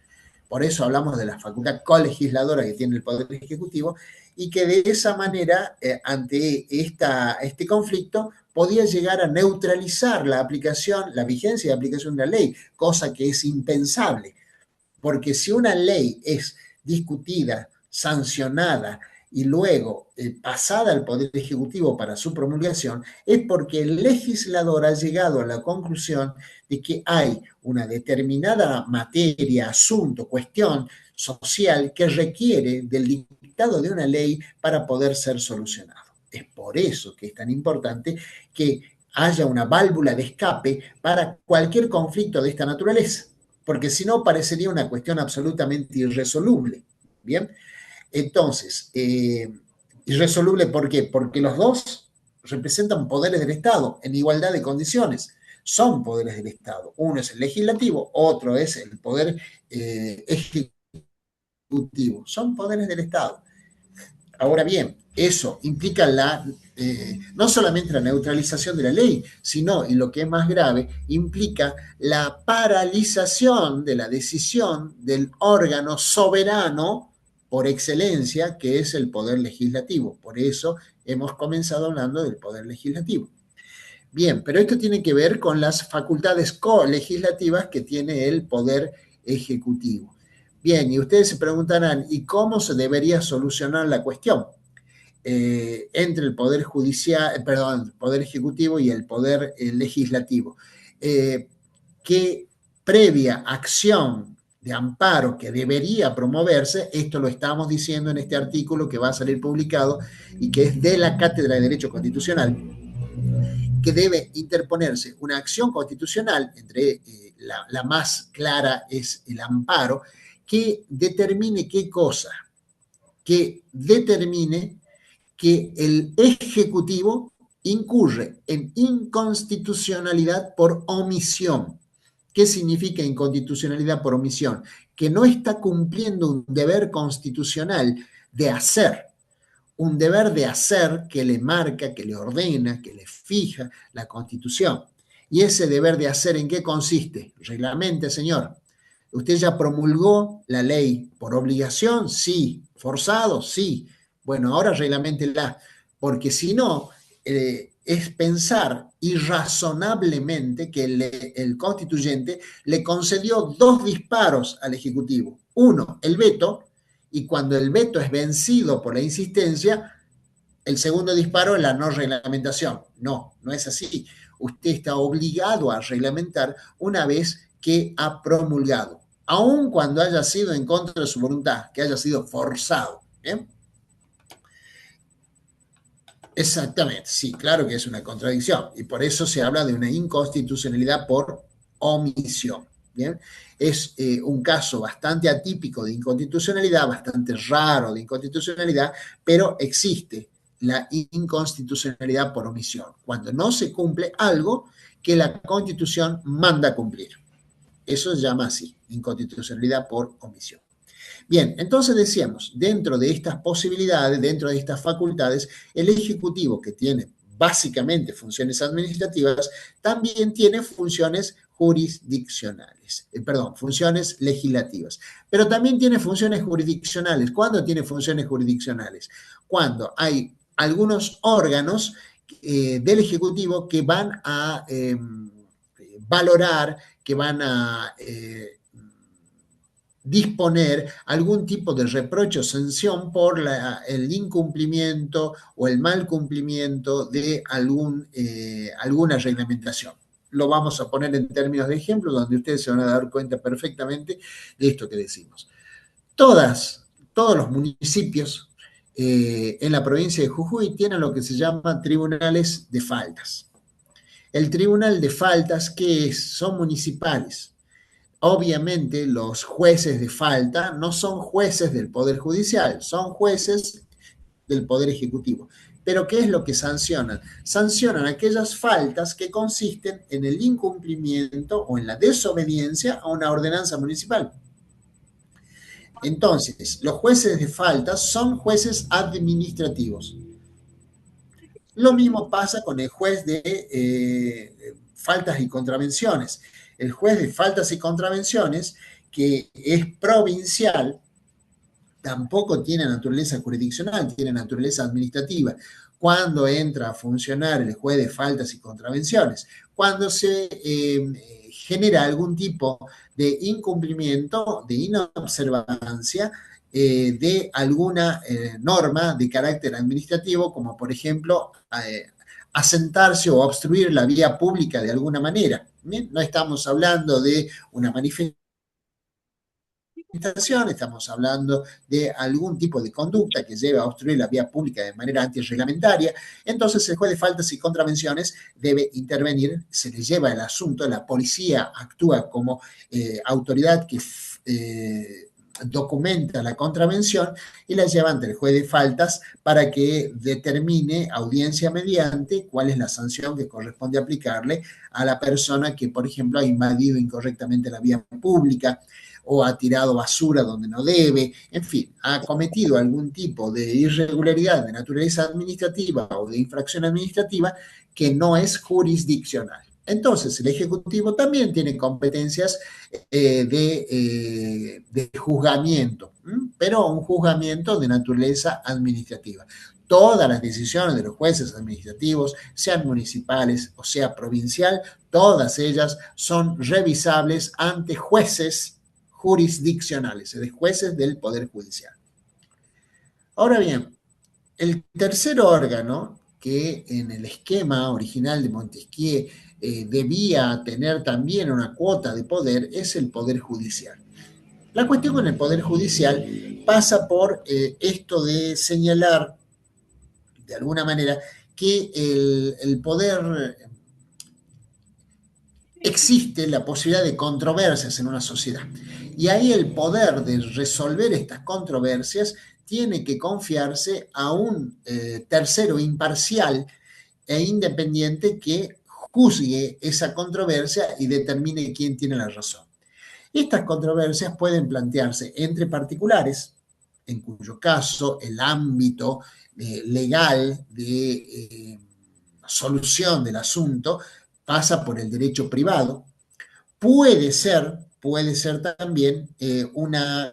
por eso hablamos de la facultad colegisladora que tiene el Poder Ejecutivo, y que de esa manera, ante este conflicto, podía llegar a neutralizar la aplicación, la vigencia de aplicación de la ley, cosa que es impensable. Porque si una ley es discutida, sancionada y luego pasada al Poder Ejecutivo para su promulgación, es porque el legislador ha llegado a la conclusión de que hay una determinada materia, asunto, cuestión social que requiere del dictado de una ley para poder ser solucionado. Es por eso que es tan importante que haya una válvula de escape para cualquier conflicto de esta naturaleza, porque si no parecería una cuestión absolutamente irresoluble. Bien, entonces, irresoluble, ¿por qué? Porque los dos representan poderes del Estado en igualdad de condiciones. Son poderes del Estado. Uno es el legislativo, otro es el poder ejecutivo. Son poderes del Estado. Ahora bien, eso implica no solamente la neutralización de la ley, sino, y lo que es más grave, implica la paralización de la decisión del órgano soberano por excelencia, que es el poder legislativo. Por eso hemos comenzado hablando del poder legislativo. Bien, pero esto tiene que ver con las facultades colegislativas que tiene el poder ejecutivo. Bien, y ustedes se preguntarán, ¿y cómo se debería solucionar la cuestión entre el poder judicial, perdón, el poder ejecutivo y el poder legislativo? ¿Qué previa acción de amparo que debería promoverse? Esto lo estamos diciendo en este artículo que va a salir publicado y que es de la Cátedra de Derecho Constitucional, que debe interponerse una acción constitucional, entre la más clara es el amparo, que determine qué cosa, que determine que el Ejecutivo incurre en inconstitucionalidad por omisión. ¿Qué significa inconstitucionalidad por omisión? Que no está cumpliendo un deber constitucional de hacer, un deber de hacer que le marca, que le ordena, que le fija la Constitución. ¿Y ese deber de hacer en qué consiste? Reglamente, señor. ¿Usted ya promulgó la ley por obligación? Sí. ¿Forzado? Sí. Bueno, ahora reglamentela, porque si no, es pensar irrazonablemente que el constituyente le concedió dos disparos al Ejecutivo. Uno, el veto, y cuando el veto es vencido por la insistencia, el segundo disparo es la no reglamentación. No, no es así. Usted está obligado a reglamentar una vez que ha promulgado, aun cuando haya sido en contra de su voluntad, que haya sido forzado. ¿Bien? Exactamente, sí, claro que es una contradicción y por eso se habla de una inconstitucionalidad por omisión. ¿Bien? Es un caso bastante atípico de inconstitucionalidad, bastante raro de inconstitucionalidad, pero existe la inconstitucionalidad por omisión, cuando no se cumple algo que la Constitución manda cumplir. Eso se llama así, inconstitucionalidad por omisión. Bien, entonces decíamos, dentro de estas posibilidades, dentro de estas facultades, el Ejecutivo, que tiene básicamente funciones administrativas, también tiene funciones jurisdiccionales, funciones legislativas, pero también tiene funciones jurisdiccionales. ¿Cuándo tiene funciones jurisdiccionales? Cuando hay algunos órganos del Ejecutivo que van a valorar, que van a disponer algún tipo de reproche o sanción por el incumplimiento o el mal cumplimiento de alguna reglamentación. Lo vamos a poner en términos de ejemplo, donde ustedes se van a dar cuenta perfectamente de esto que decimos. Todos los municipios en la provincia de Jujuy tienen lo que se llama tribunales de faltas. El tribunal de faltas, ¿qué es? Son municipales. Obviamente los jueces de falta no son jueces del Poder Judicial, son jueces del Poder Ejecutivo. Pero ¿qué es lo que sancionan? Sancionan aquellas faltas que consisten en el incumplimiento o en la desobediencia a una ordenanza municipal. Entonces, los jueces de faltas son jueces administrativos. Lo mismo pasa con el juez de faltas y contravenciones. El juez de faltas y contravenciones, que es provincial, tampoco tiene naturaleza jurisdiccional, tiene naturaleza administrativa. ¿Cuándo entra a funcionar el juez de faltas y contravenciones? Cuando se genera algún tipo de incumplimiento, de inobservancia de alguna norma de carácter administrativo, como por ejemplo asentarse o obstruir la vía pública de alguna manera. ¿Bien? No estamos hablando de una manifestación, estamos hablando de algún tipo de conducta que lleve a obstruir la vía pública de manera antirreglamentaria. Entonces el juez de faltas y contravenciones debe intervenir, se le lleva el asunto, la policía actúa como autoridad que documenta la contravención y la lleva ante el juez de faltas para que determine audiencia mediante cuál es la sanción que corresponde aplicarle a la persona que, por ejemplo, ha invadido incorrectamente la vía pública o ha tirado basura donde no debe, en fin, ha cometido algún tipo de irregularidad de naturaleza administrativa o de infracción administrativa que no es jurisdiccional. Entonces, el Ejecutivo también tiene competencias de juzgamiento, pero un juzgamiento de naturaleza administrativa. Todas las decisiones de los jueces administrativos, sean municipales o sea provincial, todas ellas son revisables ante jueces jurisdiccionales, es decir, jueces del Poder Judicial. Ahora bien, el tercer órgano que en el esquema original de Montesquieu debía tener también una cuota de poder es el Poder Judicial. La cuestión con el Poder Judicial pasa por esto de señalar, de alguna manera, que el poder existe la posibilidad de controversias en una sociedad. Y ahí el poder de resolver estas controversias tiene que confiarse a un tercero imparcial e independiente que juzgue esa controversia y determine quién tiene la razón. Estas controversias pueden plantearse entre particulares, en cuyo caso el ámbito legal de solución del asunto pasa por el derecho privado. Puede ser también una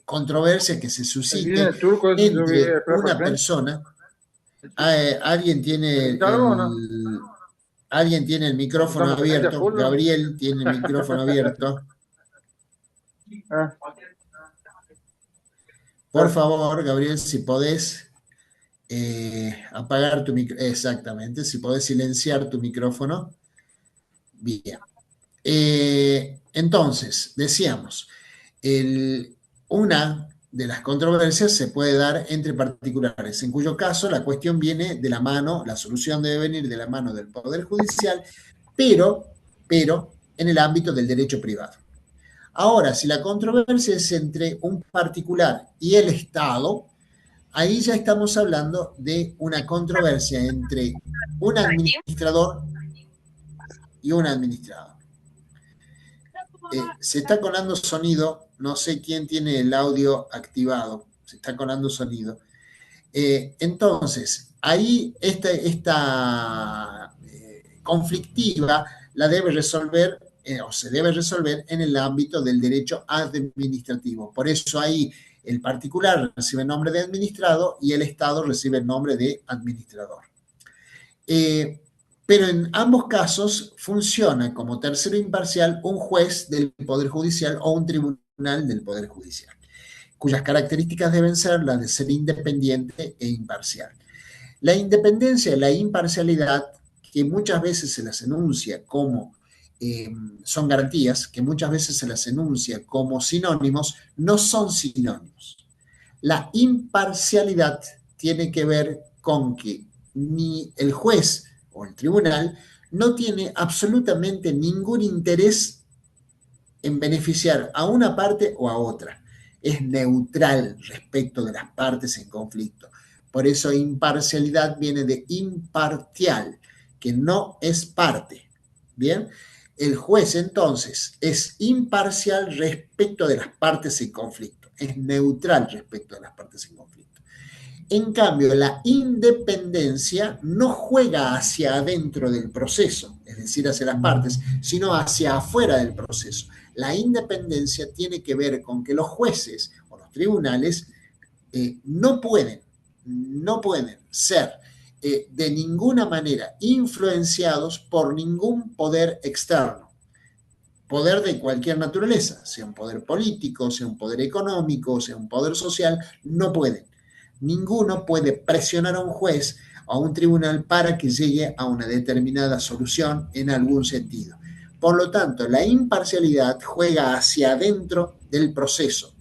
controversia que se suscite entre una persona. Alguien tiene el micrófono abierto. Gabriel tiene el micrófono abierto. Por favor, Gabriel, si podés apagar tu micrófono. Exactamente, si podés silenciar tu micrófono. Bien. Entonces, decíamos, una de las controversias se puede dar entre particulares, en cuyo caso la cuestión viene de la mano, la solución debe venir de la mano del Poder Judicial, pero en el ámbito del derecho privado. Ahora, si la controversia es entre un particular y el Estado, ahí ya estamos hablando de una controversia entre un administrador y un administrado. Se está colando sonido, no sé quién tiene el audio activado, se está colando sonido. Entonces, ahí esta conflictiva la debe resolver o se debe resolver en el ámbito del derecho administrativo. Por eso ahí el particular recibe el nombre de administrado y el Estado recibe el nombre de administrador. Pero en ambos casos funciona como tercero imparcial un juez del Poder Judicial o un tribunal del Poder Judicial, cuyas características deben ser las de ser independiente e imparcial. La independencia y la imparcialidad, que muchas veces se las enuncia como son garantías, que muchas veces se las enuncia como sinónimos, no son sinónimos. La imparcialidad tiene que ver con que ni el juez o el tribunal no tiene absolutamente ningún interés en beneficiar a una parte o a otra. Es neutral respecto de las partes en conflicto. Por eso imparcialidad viene de imparcial, que no es parte. Bien, El juez entonces es imparcial respecto de las partes en conflicto, es neutral respecto de las partes en conflicto. En cambio, la independencia no juega hacia adentro del proceso, es decir, hacia las partes, sino hacia afuera del proceso. La independencia tiene que ver con que los jueces o los tribunales no pueden ser de ninguna manera influenciados por ningún poder externo, poder de cualquier naturaleza, sea un poder político, sea un poder económico, sea un poder social, no pueden. Ninguno puede presionar a un juez o a un tribunal para que llegue a una determinada solución en algún sentido. Por lo tanto, la imparcialidad juega hacia adentro del proceso.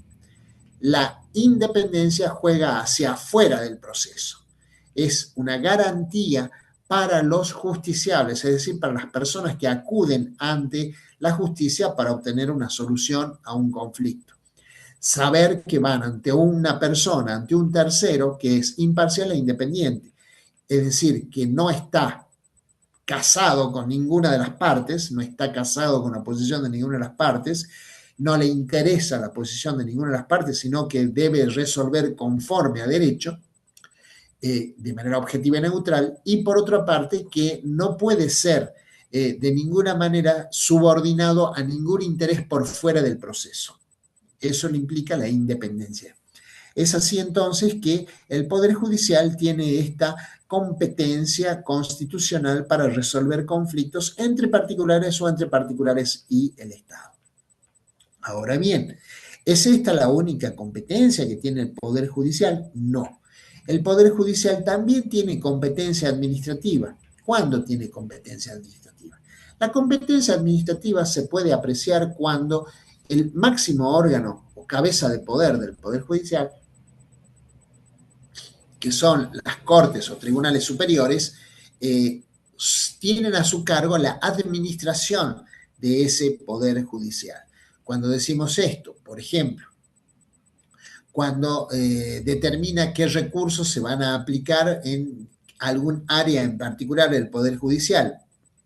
La independencia juega hacia afuera del proceso. Es una garantía para los justiciables, es decir, para las personas que acuden ante la justicia para obtener una solución a un conflicto. Saber que van ante una persona, ante un tercero que es imparcial e independiente, es decir, que no está casado con ninguna de las partes, no está casado con la posición de ninguna de las partes, no le interesa la posición de ninguna de las partes, sino que debe resolver conforme a derecho, de manera objetiva y neutral, y por otra parte que no puede ser de ninguna manera subordinado a ningún interés por fuera del proceso. Eso le implica la independencia. Es así entonces que el Poder Judicial tiene esta competencia constitucional para resolver conflictos entre particulares o entre particulares y el Estado. Ahora bien, ¿es esta la única competencia que tiene el Poder Judicial? No. El Poder Judicial también tiene competencia administrativa. ¿Cuándo tiene competencia administrativa? La competencia administrativa se puede apreciar cuando el máximo órgano o cabeza de poder del Poder Judicial, que son las cortes o tribunales superiores, tienen a su cargo la administración de ese Poder Judicial. Cuando decimos esto, por ejemplo, cuando determina qué recursos se van a aplicar en algún área en particular del Poder Judicial,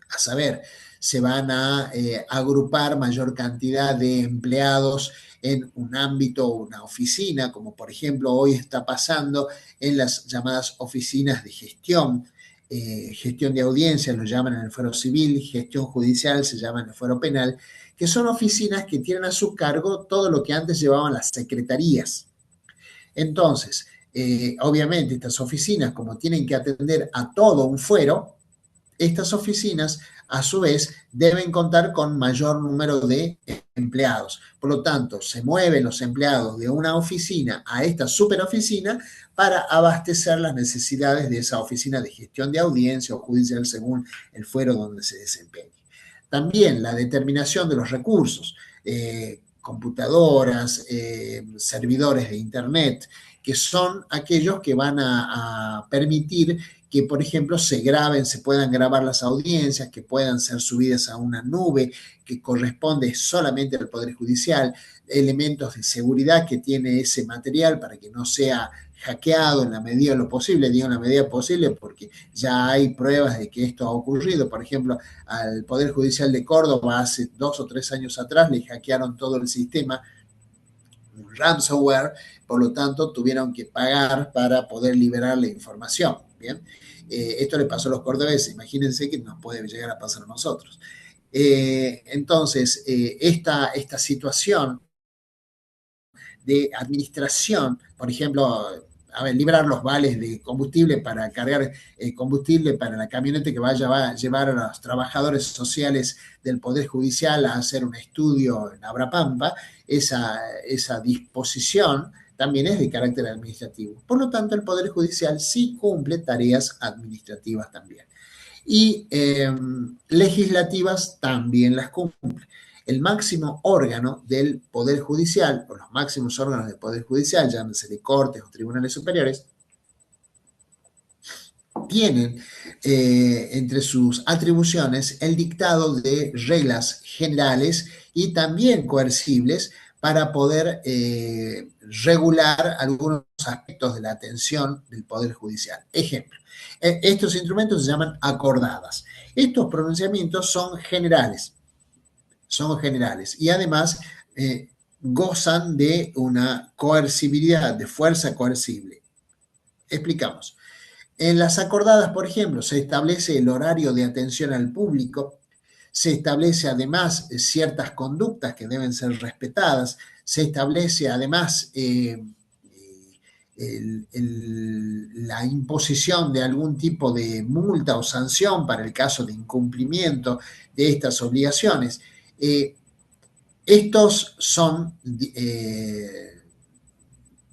a saber, se van a agrupar mayor cantidad de empleados en un ámbito o una oficina, como por ejemplo hoy está pasando en las llamadas oficinas de gestión, gestión de audiencias, lo llaman en el fuero civil, gestión judicial se llama en el fuero penal, que son oficinas que tienen a su cargo todo lo que antes llevaban las secretarías. Entonces, obviamente estas oficinas, como tienen que atender a todo un fuero, estas oficinas a su vez deben contar con mayor número de empleados. Por lo tanto, se mueven los empleados de una oficina a esta superoficina para abastecer las necesidades de esa oficina de gestión de audiencia o judicial según el fuero donde se desempeñe. También la determinación de los recursos, computadoras, servidores de internet, que son aquellos que van a permitir que, por ejemplo, se graben, se puedan grabar las audiencias, que puedan ser subidas a una nube que corresponde solamente al Poder Judicial, elementos de seguridad que tiene ese material para que no sea hackeado en la medida de lo posible, digo en la medida posible porque ya hay pruebas de que esto ha ocurrido. Por ejemplo, al Poder Judicial de Córdoba hace 2 o 3 años atrás le hackearon todo el sistema, un ransomware, por lo tanto tuvieron que pagar para poder liberar la información. Bien, esto le pasó a los cordobeses, imagínense que nos puede llegar a pasar a nosotros. Entonces, esta situación de administración, por ejemplo, a ver, liberar los vales de combustible para cargar combustible para la camioneta que va a llevar a los trabajadores sociales del Poder Judicial a hacer un estudio en Abrapampa, esa disposición también es de carácter administrativo. Por lo tanto, el Poder Judicial sí cumple tareas administrativas también. Y legislativas también las cumple. El máximo órgano del Poder Judicial, o los máximos órganos del Poder Judicial, llámense de cortes o tribunales superiores, tienen entre sus atribuciones el dictado de reglas generales y también coercibles para poder regular algunos aspectos de la atención del Poder Judicial. Ejemplo, estos instrumentos se llaman acordadas. Estos pronunciamientos son generales. son generales y además gozan de una coercibilidad, de fuerza coercible. Explicamos. En las acordadas, por ejemplo, se establece el horario de atención al público, se establece además ciertas conductas que deben ser respetadas, se establece además la imposición de algún tipo de multa o sanción para el caso de incumplimiento de estas obligaciones. Estos son,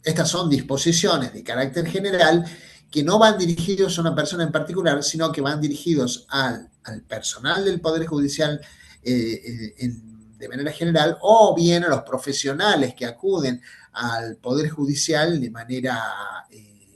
estas son disposiciones de carácter general que no van dirigidos a una persona en particular, sino que van dirigidos al personal del Poder Judicial de manera general, o bien a los profesionales que acuden al Poder Judicial de manera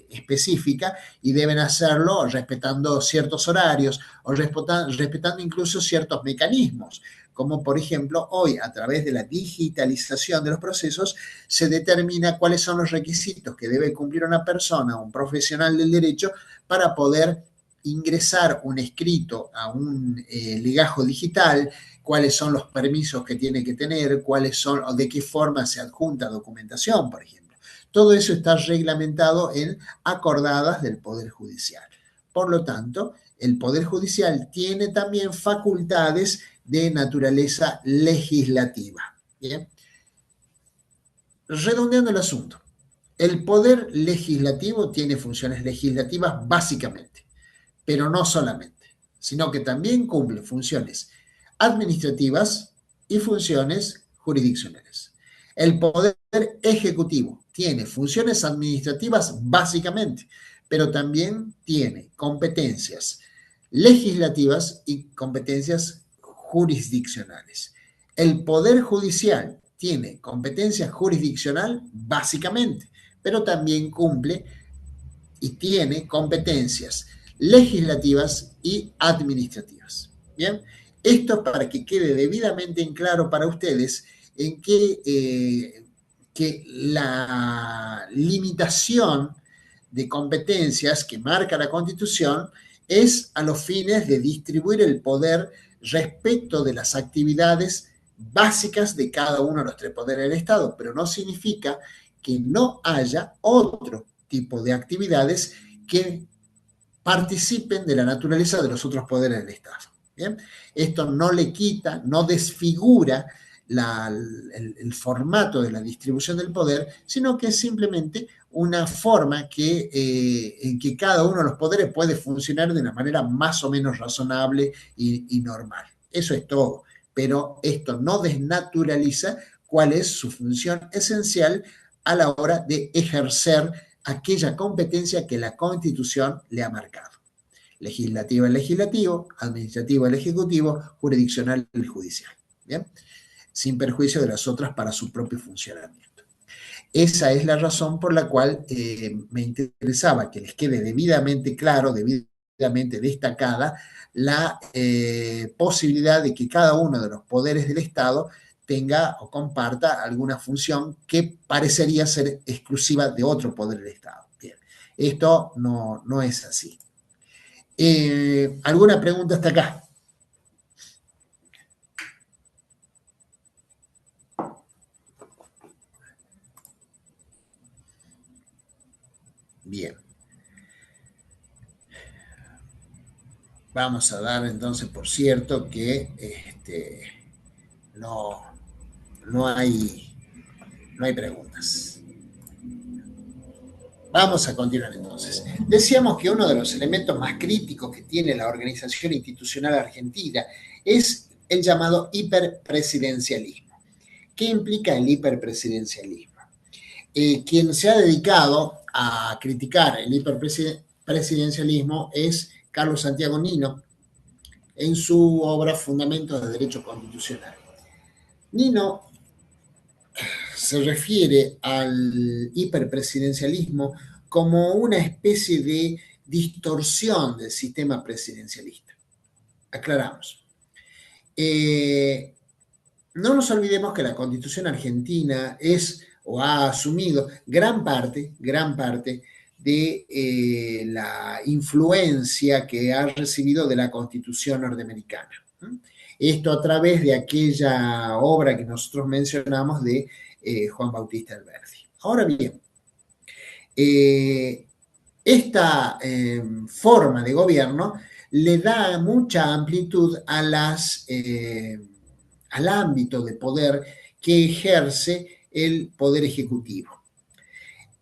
específica y deben hacerlo respetando ciertos horarios o respetando incluso ciertos mecanismos, como por ejemplo hoy a través de la digitalización de los procesos se determina cuáles son los requisitos que debe cumplir una persona, un profesional del derecho, para poder ingresar un escrito a un legajo digital, cuáles son los permisos que tiene que tener, cuáles son o de qué forma se adjunta documentación, por ejemplo. Todo eso está reglamentado en acordadas del Poder Judicial. Por lo tanto, el Poder Judicial tiene también facultades de naturaleza legislativa. ¿Bien? Redondeando el asunto, el Poder Legislativo tiene funciones legislativas básicamente, pero no solamente, sino que también cumple funciones administrativas y funciones jurisdiccionales. El Poder Ejecutivo tiene funciones administrativas básicamente, pero también tiene competencias legislativas y competencias jurisdiccionales. El Poder Judicial tiene competencia jurisdiccional básicamente, pero también cumple y tiene competencias legislativas y administrativas. Bien, esto para que quede debidamente en claro para ustedes en que la limitación de competencias que marca la Constitución es a los fines de distribuir el poder respecto de las actividades básicas de cada uno de los tres poderes del Estado, pero no significa que no haya otro tipo de actividades que participen de la naturaleza de los otros poderes del Estado. ¿Bien? Esto no le quita, no desfigura el formato de la distribución del poder, sino que es simplemente una forma en que cada uno de los poderes puede funcionar de una manera más o menos razonable y normal. Eso es todo, pero esto no desnaturaliza cuál es su función esencial a la hora de ejercer aquella competencia que la Constitución le ha marcado. Legislativa el legislativo, administrativo el ejecutivo, jurisdiccional el judicial. ¿Bien? Sin perjuicio de las otras para su propio funcionamiento. Esa es la razón por la cual me interesaba que les quede debidamente claro, debidamente destacada, la posibilidad de que cada uno de los poderes del Estado tenga o comparta alguna función que parecería ser exclusiva de otro poder del Estado. Bien, esto no es así. ¿Alguna pregunta hasta acá? Bien. Vamos a dar entonces por cierto que no hay preguntas. Vamos a continuar entonces. Decíamos que uno de los elementos más críticos que tiene la organización institucional argentina es el llamado hiperpresidencialismo. ¿Qué implica el hiperpresidencialismo? Quien se ha dedicado a criticar el hiperpresidencialismo es Carlos Santiago Nino en su obra Fundamentos de Derecho Constitucional. Nino se refiere al hiperpresidencialismo como una especie de distorsión del sistema presidencialista. Aclaramos. No nos olvidemos que la Constitución argentina es o ha asumido gran parte de la influencia que ha recibido de la Constitución norteamericana. Esto a través de aquella obra que nosotros mencionamos de Juan Bautista Alberdi. Ahora bien, esta forma de gobierno le da mucha amplitud al ámbito de poder que ejerce el poder ejecutivo.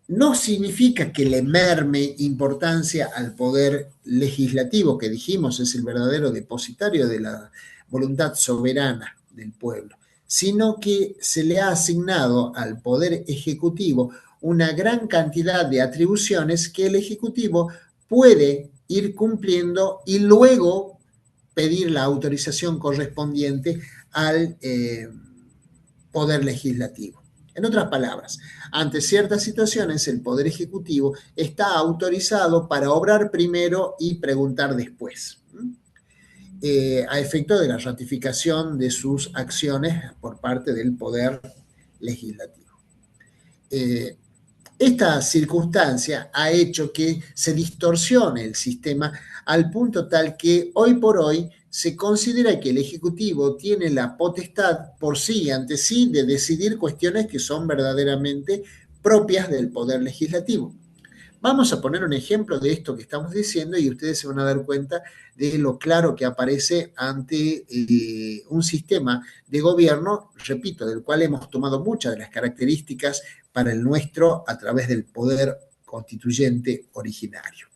No significa que le merme importancia al poder legislativo, que dijimos es el verdadero depositario de la voluntad soberana del pueblo, sino que se le ha asignado al poder ejecutivo una gran cantidad de atribuciones que el ejecutivo puede ir cumpliendo y luego pedir la autorización correspondiente al poder legislativo. En otras palabras, ante ciertas situaciones, el Poder Ejecutivo está autorizado para obrar primero y preguntar después, a efecto de la ratificación de sus acciones por parte del Poder Legislativo. Esta circunstancia ha hecho que se distorsione el sistema al punto tal que hoy por hoy se considera que el Ejecutivo tiene la potestad por sí, ante sí, de decidir cuestiones que son verdaderamente propias del Poder Legislativo. Vamos a poner un ejemplo de esto que estamos diciendo y ustedes se van a dar cuenta de lo claro que aparece ante un sistema de gobierno, repito, del cual hemos tomado muchas de las características para el nuestro a través del poder constituyente originario.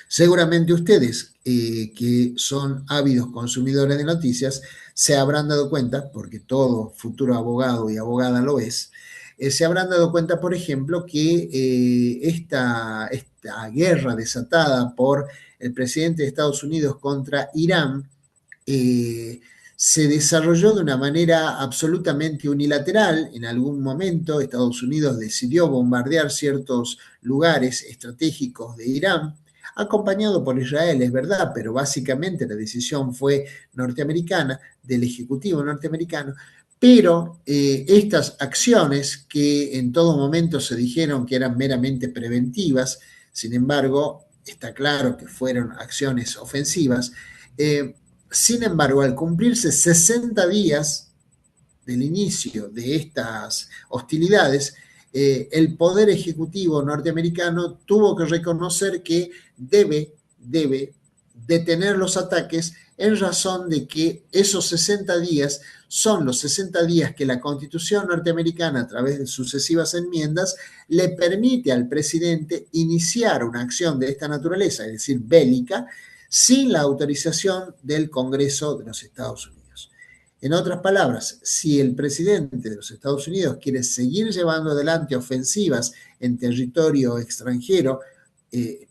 Seguramente ustedes, que son ávidos consumidores de noticias, se habrán dado cuenta, porque todo futuro abogado y abogada lo es, se habrán dado cuenta, por ejemplo, que esta guerra desatada por el presidente de Estados Unidos contra Irán se desarrolló de una manera absolutamente unilateral. En algún momento Estados Unidos decidió bombardear ciertos lugares estratégicos de Irán, acompañado por Israel, es verdad, pero básicamente la decisión fue norteamericana, del Ejecutivo norteamericano. Pero estas acciones que en todo momento se dijeron que eran meramente preventivas, sin embargo, está claro que fueron acciones ofensivas. Sin embargo, al cumplirse 60 días del inicio de estas hostilidades, el Poder Ejecutivo norteamericano tuvo que reconocer que debe detener los ataques en razón de que esos 60 días son los 60 días que la Constitución norteamericana, a través de sucesivas enmiendas, le permite al presidente iniciar una acción de esta naturaleza, es decir, bélica, sin la autorización del Congreso de los Estados Unidos. En otras palabras, si el presidente de los Estados Unidos quiere seguir llevando adelante ofensivas en territorio extranjero,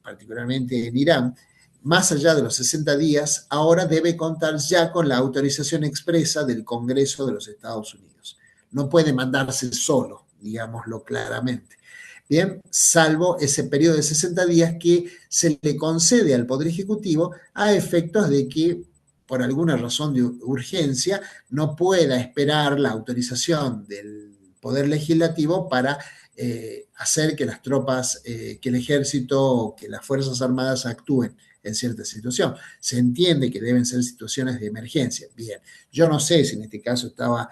particularmente en Irán, más allá de los 60 días, ahora debe contar ya con la autorización expresa del Congreso de los Estados Unidos. No puede mandarse solo, digámoslo claramente. Bien, salvo ese periodo de 60 días que se le concede al Poder Ejecutivo a efectos de que, por alguna razón de urgencia, no pueda esperar la autorización del Poder Legislativo para hacer que las tropas, que el ejército, que las Fuerzas Armadas actúen en cierta situación. Se entiende que deben ser situaciones de emergencia. Bien, yo no sé si en este caso estaba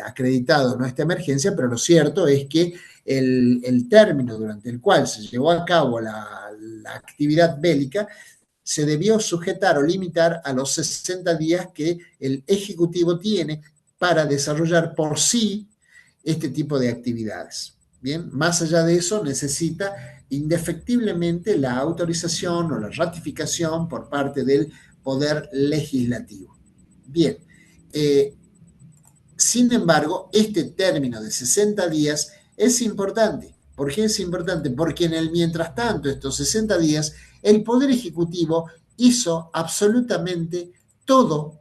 acreditado no esta emergencia, pero lo cierto es que el término durante el cual se llevó a cabo la actividad bélica se debió sujetar o limitar a los 60 días que el Ejecutivo tiene para desarrollar por sí este tipo de actividades. Bien, más allá de eso necesita indefectiblemente la autorización o la ratificación por parte del Poder Legislativo. Bien, sin embargo, este término de 60 días es importante. ¿Por qué es importante? Porque en el mientras tanto, estos 60 días, el Poder Ejecutivo hizo absolutamente todo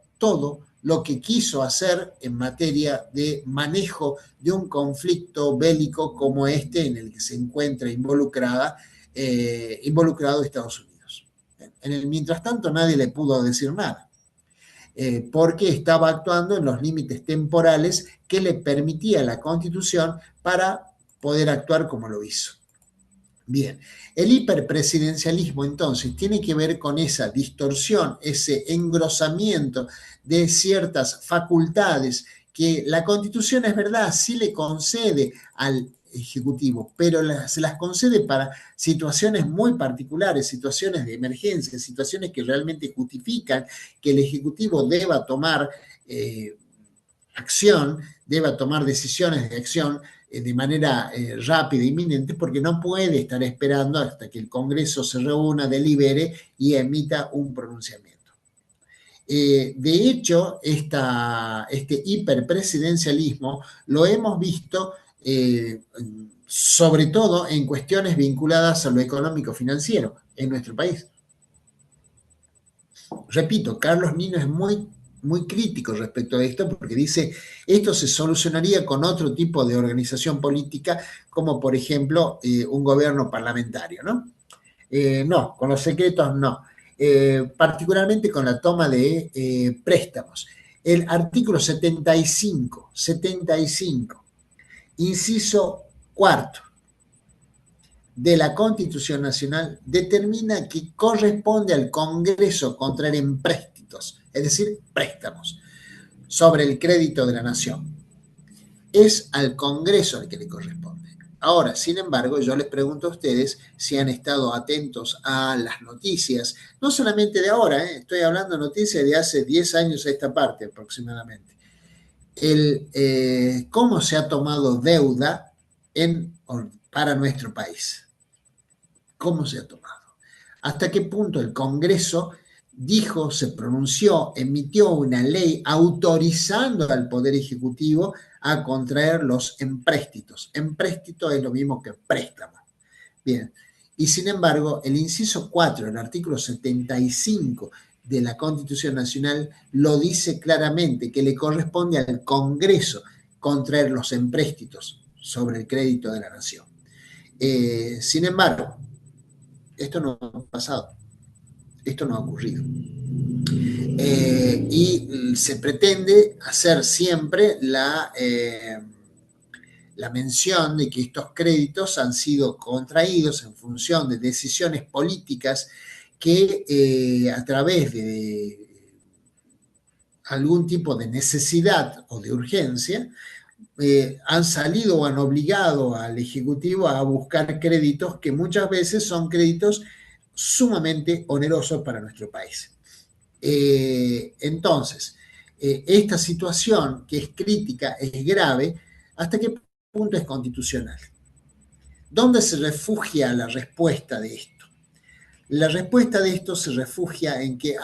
lo que quiso hacer en materia de manejo de un conflicto bélico como este en el que se encuentra involucrado Estados Unidos. En el mientras tanto, nadie le pudo decir nada. Porque estaba actuando en los límites temporales que le permitía la Constitución para poder actuar como lo hizo. Bien, el hiperpresidencialismo entonces tiene que ver con esa distorsión, ese engrosamiento de ciertas facultades que la Constitución, es verdad, sí le concede al Ejecutivo, pero se las concede para situaciones muy particulares, situaciones de emergencia, situaciones que realmente justifican que el Ejecutivo deba tomar acción, deba tomar decisiones de acción de manera rápida, inminente, porque no puede estar esperando hasta que el Congreso se reúna, delibere y emita un pronunciamiento. De hecho, este hiperpresidencialismo lo hemos visto sobre todo en cuestiones vinculadas a lo económico-financiero en nuestro país. Repito, Carlos Nino es muy crítico respecto a esto porque dice, esto se solucionaría con otro tipo de organización política, como por ejemplo un gobierno parlamentario, ¿no? No, con los secretos no. Particularmente con la toma de préstamos. El artículo 75, inciso cuarto de la Constitución Nacional determina que corresponde al Congreso contraer empréstitos, es decir, préstamos, sobre el crédito de la nación. Es al Congreso al que le corresponde. Ahora, sin embargo, yo les pregunto a ustedes si han estado atentos a las noticias, no solamente de ahora, estoy hablando de noticias de hace 10 años a esta parte aproximadamente. Cómo se ha tomado deuda para nuestro país. ¿Cómo se ha tomado? ¿Hasta qué punto el Congreso dijo, se pronunció, emitió una ley autorizando al Poder Ejecutivo a contraer los empréstitos? Empréstito es lo mismo que préstamo. Bien, y sin embargo, el inciso 4 del artículo 75 de la Constitución Nacional lo dice claramente, que le corresponde al Congreso contraer los empréstitos sobre el crédito de la nación. Sin embargo, esto no ha pasado, esto no ha ocurrido. Y se pretende hacer siempre la mención de que estos créditos han sido contraídos en función de decisiones políticas que a través de algún tipo de necesidad o de urgencia han salido o han obligado al Ejecutivo a buscar créditos que muchas veces son créditos sumamente onerosos para nuestro país. Entonces, esta situación que es crítica, es grave, ¿hasta qué punto es constitucional? ¿Dónde se refugia la respuesta de esto? La respuesta de esto se refugia en que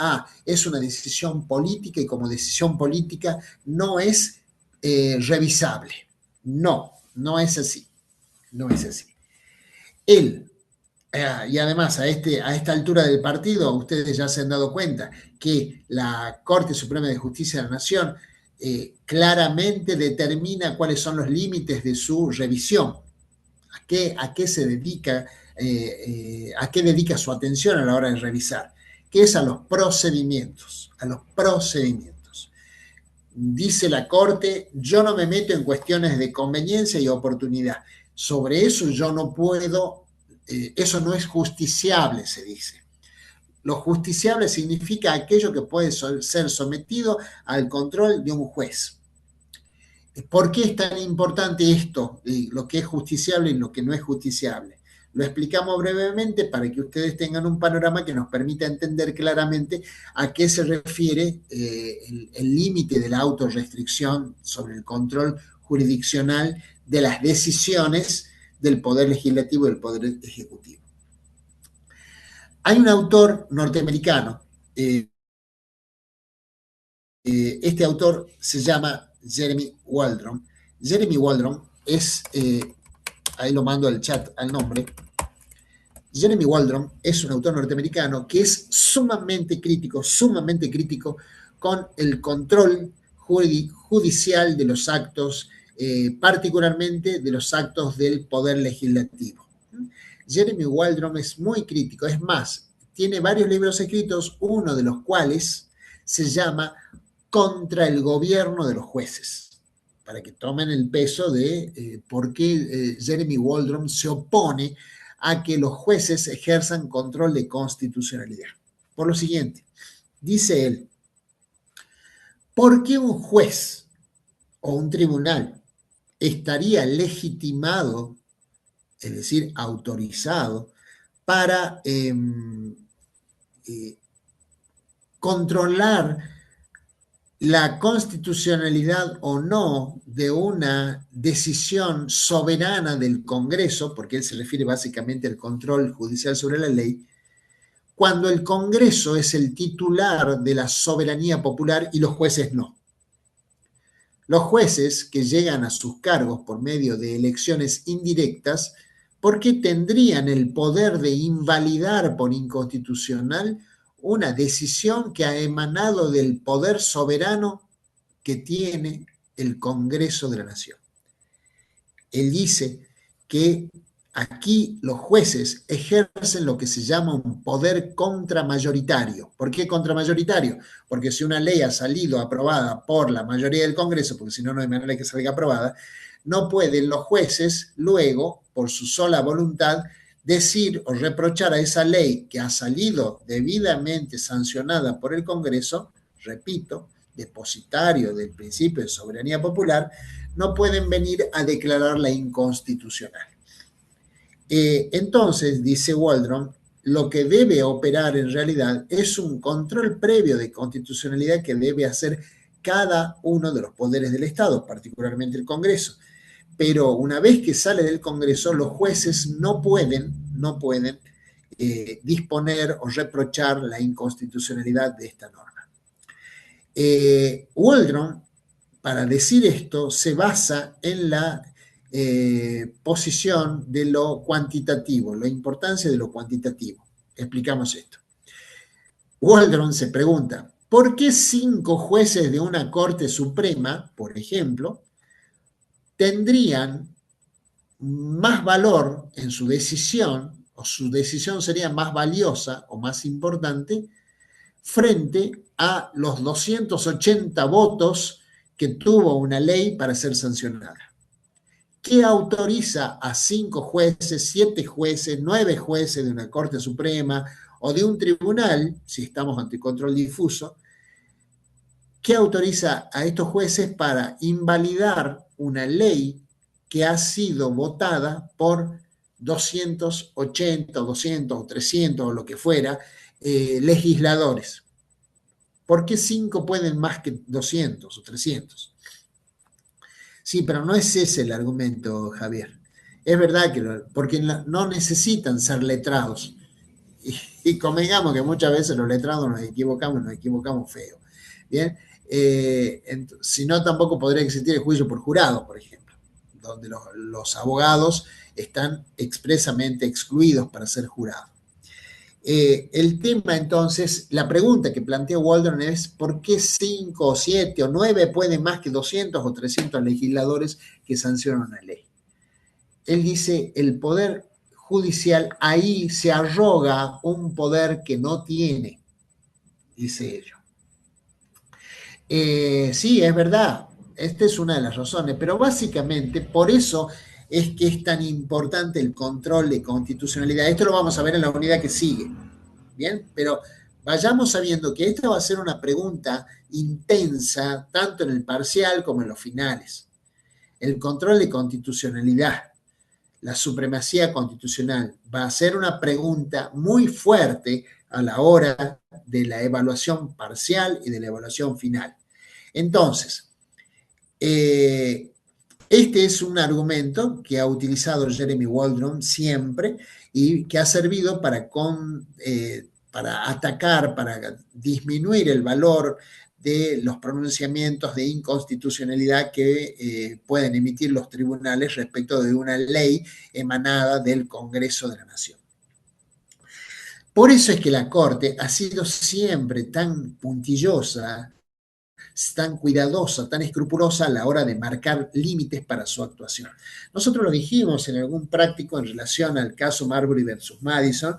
es una decisión política y como decisión política no es revisable. No, no es así. No es así. Él, y además a esta altura del partido, ustedes ya se han dado cuenta que la Corte Suprema de Justicia de la Nación claramente determina cuáles son los límites de su revisión. ¿A qué se dedica? ¿A qué dedica su atención a la hora de revisar? Que es a los procedimientos, a los procedimientos. Dice la Corte, yo no me meto en cuestiones de conveniencia y oportunidad. Sobre eso yo no puedo, eso no es justiciable, se dice. Lo justiciable significa aquello que puede ser sometido al control de un juez. ¿Por qué es tan importante esto, lo que es justiciable y lo que no es justiciable? Lo explicamos brevemente para que ustedes tengan un panorama que nos permita entender claramente a qué se refiere el límite de la autorrestricción sobre el control jurisdiccional de las decisiones del Poder Legislativo y del Poder Ejecutivo. Hay un autor norteamericano, este autor se llama Jeremy Waldron. Jeremy Waldron es, ahí lo mando al chat al nombre, Jeremy Waldron es un autor norteamericano que es sumamente crítico con el control judicial de los actos, particularmente de los actos del Poder Legislativo. Jeremy Waldron es muy crítico, es más, tiene varios libros escritos, uno de los cuales se llama Contra el gobierno de los jueces, para que tomen el peso de por qué Jeremy Waldron se opone a que los jueces ejerzan control de constitucionalidad. Por lo siguiente, dice él, ¿por qué un juez o un tribunal estaría legitimado, es decir, autorizado, para controlar la constitucionalidad o no de una decisión soberana del Congreso, porque él se refiere básicamente al control judicial sobre la ley, cuando el Congreso es el titular de la soberanía popular y los jueces no? Los jueces que llegan a sus cargos por medio de elecciones indirectas, ¿por qué tendrían el poder de invalidar por inconstitucional una decisión que ha emanado del poder soberano que tiene el Congreso de la Nación? Él dice que aquí los jueces ejercen lo que se llama un poder contramayoritario. ¿Por qué contramayoritario? Porque si una ley ha salido aprobada por la mayoría del Congreso, porque si no, no hay manera de que salga aprobada, no pueden los jueces luego, por su sola voluntad, decir o reprochar a esa ley que ha salido debidamente sancionada por el Congreso, repito, depositario del principio de soberanía popular, no pueden venir a declararla inconstitucional. Entonces, dice Waldron, lo que debe operar en realidad es un control previo de constitucionalidad que debe hacer cada uno de los poderes del Estado, particularmente el Congreso. Pero una vez que sale del Congreso, los jueces no pueden disponer o reprochar la inconstitucionalidad de esta norma. Waldron, para decir esto, se basa en la posición de lo cuantitativo, la importancia de lo cuantitativo. Explicamos esto. Waldron se pregunta, ¿por qué 5 jueces de una Corte Suprema, por ejemplo, tendrían más valor en su decisión, o su decisión sería más valiosa o más importante, frente a los 280 votos que tuvo una ley para ser sancionada? ¿Qué autoriza a 5 jueces, 7 jueces, 9 jueces de una Corte Suprema o de un tribunal, si estamos ante control difuso, qué autoriza a estos jueces para invalidar una ley que ha sido votada por 280 o 200 o 300 o lo que fuera legisladores? ¿Por qué 5 pueden más que 200 o 300? Sí, pero no es ese el argumento, Javier. Es verdad que porque no necesitan ser letrados. Y convengamos que muchas veces los letrados nos equivocamos feo. Bien, si no, tampoco podría existir el juicio por jurado, por ejemplo, donde los abogados están expresamente excluidos para ser jurados. El tema entonces, la pregunta que plantea Waldron es ¿por qué 5 o 7 o 9 pueden más que 200 o 300 legisladores que sancionan una ley? Él dice, el poder judicial ahí se arroga un poder que no tiene, dice ello. Sí, es verdad, esta es una de las razones, pero básicamente por eso es que es tan importante el control de constitucionalidad. Esto lo vamos a ver en la unidad que sigue. Bien, pero vayamos sabiendo que esta va a ser una pregunta intensa tanto en el parcial como en los finales. El control de constitucionalidad, la supremacía constitucional, va a ser una pregunta muy fuerte a la hora de la evaluación parcial y de la evaluación final. Entonces, este es un argumento que ha utilizado Jeremy Waldron siempre y que ha servido para atacar, para disminuir el valor de los pronunciamientos de inconstitucionalidad que pueden emitir los tribunales respecto de una ley emanada del Congreso de la Nación. Por eso es que la Corte ha sido siempre tan puntillosa, tan cuidadosa, tan escrupulosa a la hora de marcar límites para su actuación. Nosotros lo dijimos en algún práctico en relación al caso Marbury versus Madison,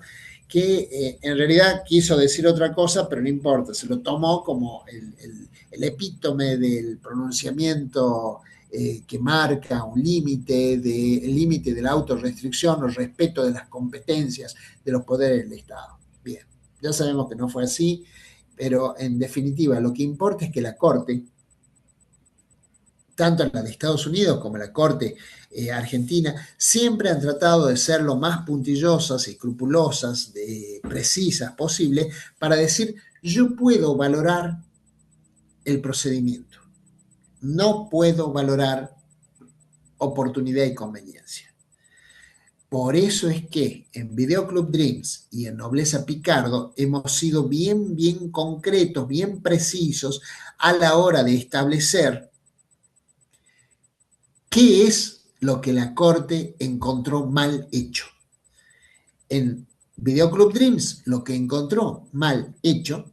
que en realidad quiso decir otra cosa, pero no importa, se lo tomó como el epítome del pronunciamiento que marca un límite, el límite de la autorrestricción o respeto de las competencias de los poderes del Estado. Bien, ya sabemos que no fue así, pero en definitiva lo que importa es que la Corte, tanto la de Estados Unidos como la Corte argentina, siempre han tratado de ser lo más puntillosas, escrupulosas, precisas posible para decir, yo puedo valorar el procedimiento, no puedo valorar oportunidad y conveniencia. Por eso es que en Videoclub Dreams y en Nobleza Picardo hemos sido bien concretos, bien precisos a la hora de establecer qué es lo que la Corte encontró mal hecho. En Videoclub Dreams lo que encontró mal hecho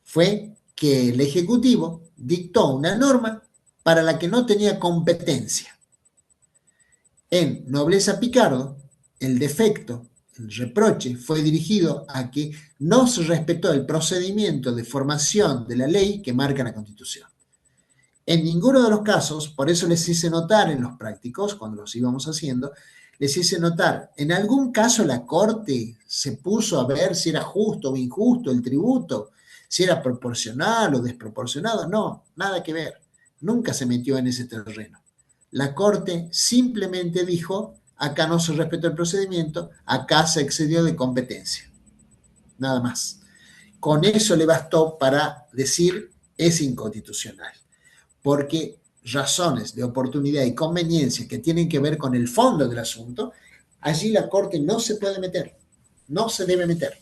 fue que el Ejecutivo dictó una norma para la que no tenía competencia. En Nobleza Picardo, el defecto, el reproche fue dirigido a que no se respetó el procedimiento de formación de la ley que marca la Constitución. En ninguno de los casos, por eso les hice notar en los prácticos, cuando los íbamos haciendo, les hice notar, en algún caso la Corte se puso a ver si era justo o injusto el tributo, si era proporcional o desproporcionado. No, nada que ver. Nunca se metió en ese terreno. La Corte simplemente dijo, acá no se respetó el procedimiento, acá se excedió de competencia. Nada más. Con eso le bastó para decir es inconstitucional. Porque razones de oportunidad y conveniencia que tienen que ver con el fondo del asunto, allí la Corte no se puede meter, no se debe meter.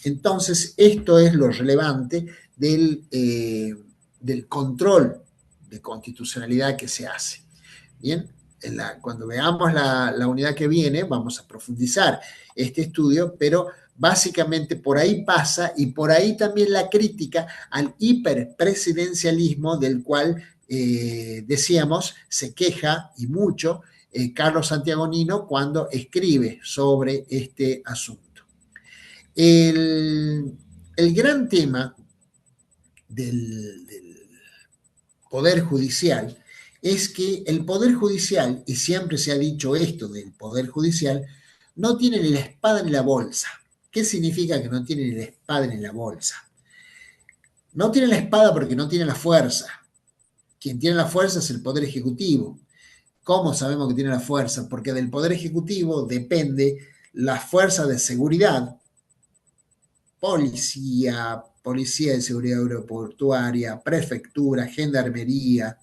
Entonces, esto es lo relevante del control de constitucionalidad que se hace. Bien, cuando veamos la unidad que viene, vamos a profundizar este estudio, pero básicamente por ahí pasa y por ahí también la crítica al hiperpresidencialismo del cual decíamos se queja y mucho Carlos Santiagonino cuando escribe sobre este asunto. El gran tema del Poder Judicial es que el Poder Judicial, y siempre se ha dicho esto del Poder Judicial, no tiene ni la espada ni la bolsa. ¿Qué significa que no tiene ni la espada ni la bolsa? No tiene la espada porque no tiene la fuerza. Quien tiene la fuerza es el Poder Ejecutivo. ¿Cómo sabemos que tiene la fuerza? Porque del Poder Ejecutivo depende la fuerza de seguridad, policía de seguridad aeroportuaria, prefectura, gendarmería.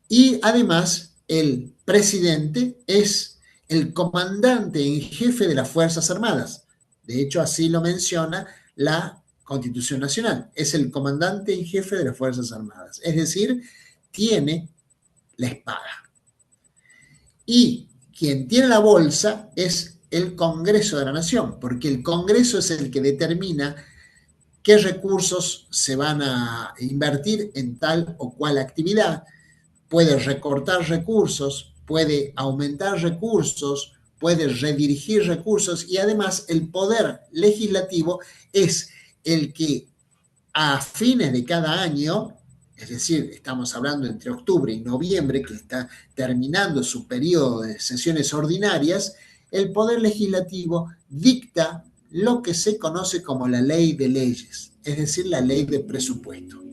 Y además, el presidente es el comandante en jefe de las Fuerzas Armadas. De hecho, así lo menciona la Constitución Nacional. Es el comandante en jefe de las Fuerzas Armadas. Es decir, tiene la espada. Y quien tiene la bolsa es el Congreso de la Nación, porque el Congreso es el que determina qué recursos se van a invertir en tal o cual actividad. Puede recortar recursos, puede aumentar recursos, puede redirigir recursos y además el poder legislativo es el que a fines de cada año, es decir, estamos hablando entre octubre y noviembre, que está terminando su periodo de sesiones ordinarias, el poder legislativo dicta lo que se conoce como la ley de leyes, es decir, la ley de presupuesto.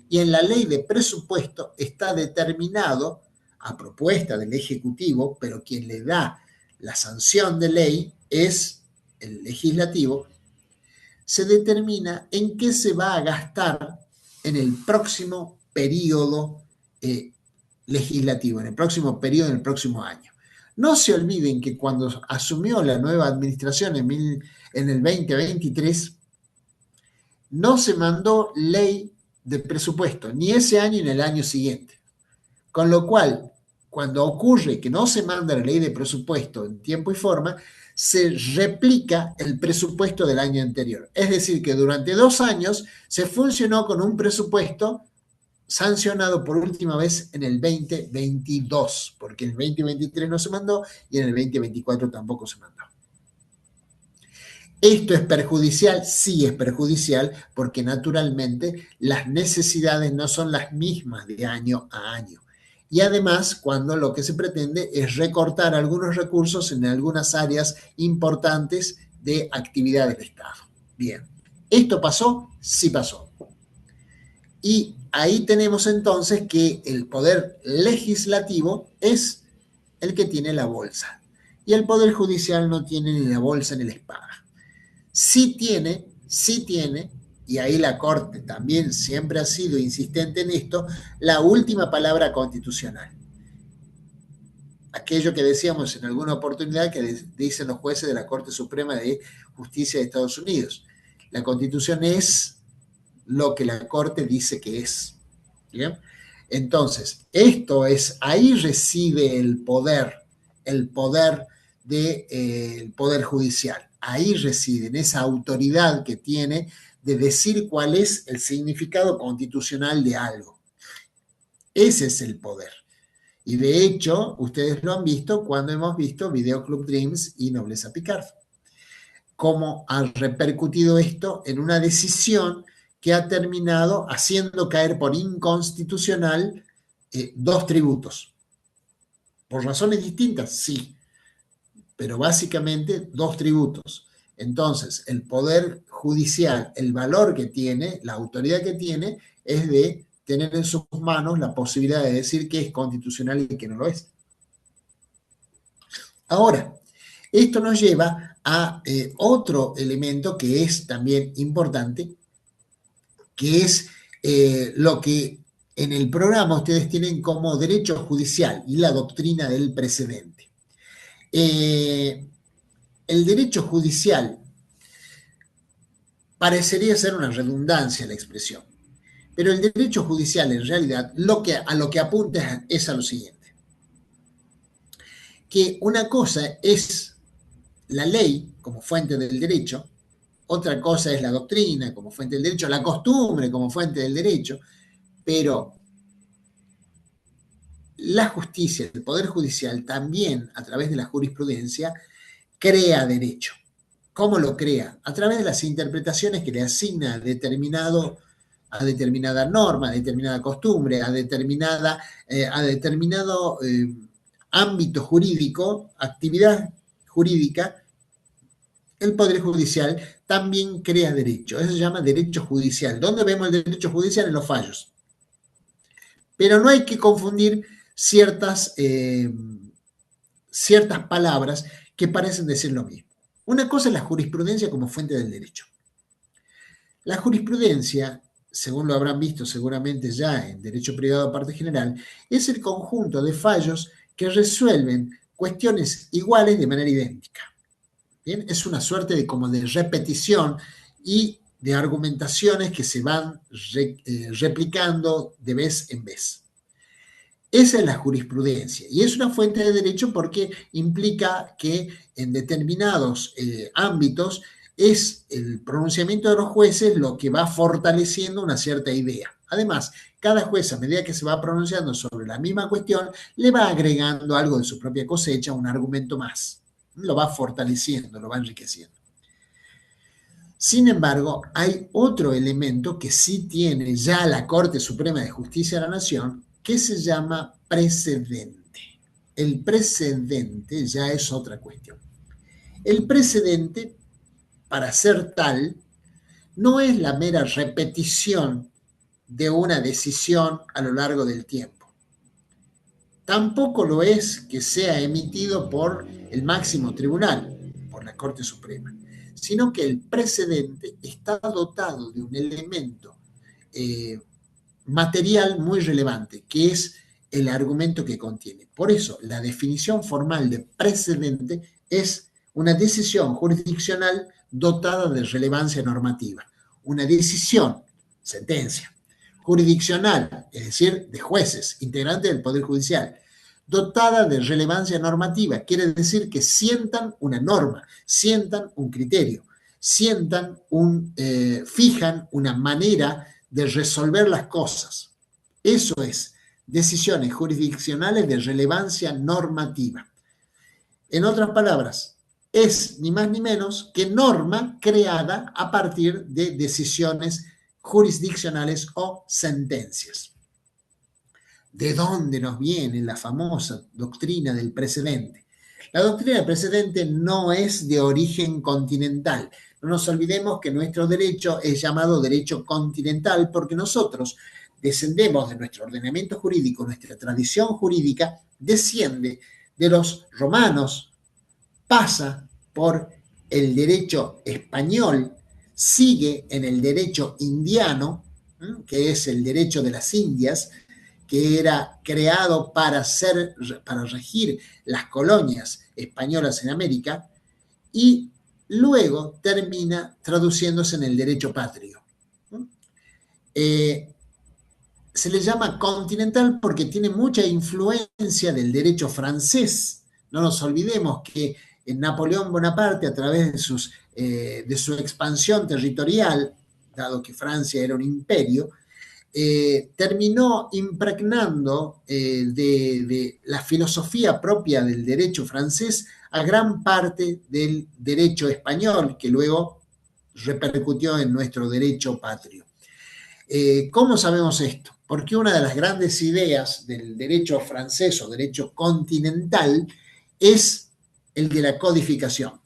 Y en la ley de presupuesto está determinado, a propuesta del Ejecutivo, pero quien le da la sanción de ley es el legislativo, se determina en qué se va a gastar en el próximo periodo legislativo, en el próximo periodo, en el próximo año. No se olviden que cuando asumió la nueva administración en el 2023, no se mandó ley de presupuesto, ni ese año ni el año siguiente. Con lo cual, cuando ocurre que no se manda la ley de presupuesto en tiempo y forma, se replica el presupuesto del año anterior. Es decir, que durante 2 años se funcionó con un presupuesto sancionado por última vez en el 2022, porque en el 2023 no se mandó y en el 2024 tampoco se mandó. ¿Esto es perjudicial? Sí es perjudicial, porque naturalmente las necesidades no son las mismas de año a año. Y además, cuando lo que se pretende es recortar algunos recursos en algunas áreas importantes de actividad del Estado. Bien, ¿esto pasó? Sí pasó. Y ahí tenemos entonces que el poder legislativo es el que tiene la bolsa. Y el poder judicial no tiene ni la bolsa ni la espada. Sí tiene, y ahí la Corte también siempre ha sido insistente en esto, la última palabra constitucional. Aquello que decíamos en alguna oportunidad que dicen los jueces de la Corte Suprema de Justicia de Estados Unidos. La Constitución es lo que la Corte dice que es. ¿Bien? Entonces, ahí reside el poder el poder judicial. Ahí reside, en esa autoridad que tiene de decir cuál es el significado constitucional de algo. Ese es el poder. Y de hecho, ustedes lo han visto cuando hemos visto Video Club Dreams y Nobleza Picard. Cómo ha repercutido esto en una decisión que ha terminado haciendo caer por inconstitucional dos tributos. ¿Por razones distintas? Sí, pero básicamente dos tributos. Entonces, el poder judicial, el valor que tiene, la autoridad que tiene, es de tener en sus manos la posibilidad de decir que es constitucional y que no lo es. Ahora, esto nos lleva a otro elemento que es también importante, que es lo que en el programa ustedes tienen como derecho judicial y la doctrina del precedente. El derecho judicial parecería ser una redundancia la expresión, pero el derecho judicial en realidad a lo que apunta es a lo siguiente, que una cosa es la ley como fuente del derecho, otra cosa es la doctrina como fuente del derecho, la costumbre como fuente del derecho, pero la justicia, el poder judicial también a través de la jurisprudencia crea derecho. ¿Cómo lo crea? A través de las interpretaciones que le asigna a determinada norma, a determinada costumbre, a determinado ámbito jurídico, actividad jurídica. El Poder Judicial también crea derecho. Eso se llama derecho judicial. ¿Dónde vemos el derecho judicial? En los fallos. Pero no hay que confundir ciertas palabras que parecen decir lo mismo. Una cosa es la jurisprudencia como fuente del derecho. La jurisprudencia, según lo habrán visto seguramente ya en Derecho Privado Parte General, es el conjunto de fallos que resuelven cuestiones iguales de manera idéntica. ¿Bien? Es una suerte de repetición y de argumentaciones que se van replicando de vez en vez. Esa es la jurisprudencia y es una fuente de derecho porque implica que en determinados ámbitos es el pronunciamiento de los jueces lo que va fortaleciendo una cierta idea. Además, cada juez, a medida que se va pronunciando sobre la misma cuestión, le va agregando algo de su propia cosecha, un argumento más. Lo va fortaleciendo, lo va enriqueciendo. Sin embargo, hay otro elemento que sí tiene ya la Corte Suprema de Justicia de la Nación, que se llama precedente. El precedente ya es otra cuestión. El precedente, para ser tal, no es la mera repetición de una decisión a lo largo del tiempo. Tampoco lo es que sea emitido por el máximo tribunal, por la Corte Suprema, sino que el precedente está dotado de un elemento material muy relevante, que es el argumento que contiene. Por eso, la definición formal de precedente es una decisión jurisdiccional dotada de relevancia normativa. Una decisión, sentencia, jurisdiccional, es decir, de jueces, integrantes del Poder Judicial, dotada de relevancia normativa, quiere decir que sientan una norma, sientan un criterio, fijan una manera de resolver las cosas. Eso es, decisiones jurisdiccionales de relevancia normativa. En otras palabras, es ni más ni menos que norma creada a partir de decisiones jurisdiccionales o sentencias. ¿De dónde nos viene la famosa doctrina del precedente? La doctrina del precedente no es de origen continental. No nos olvidemos que nuestro derecho es llamado derecho continental porque nosotros descendemos de nuestro ordenamiento jurídico, nuestra tradición jurídica desciende de los romanos, pasa por el derecho español, sigue en el derecho indiano, que es el derecho de las Indias, que era creado para regir las colonias españolas en América, y luego termina traduciéndose en el derecho patrio. Se le llama continental porque tiene mucha influencia del derecho francés. No nos olvidemos que Napoleón Bonaparte, a través de su expansión territorial, dado que Francia era un imperio, terminó impregnando de la filosofía propia del derecho francés a gran parte del derecho español, que luego repercutió en nuestro derecho patrio. ¿Cómo sabemos esto? Porque una de las grandes ideas del derecho francés o derecho continental es el de la codificación.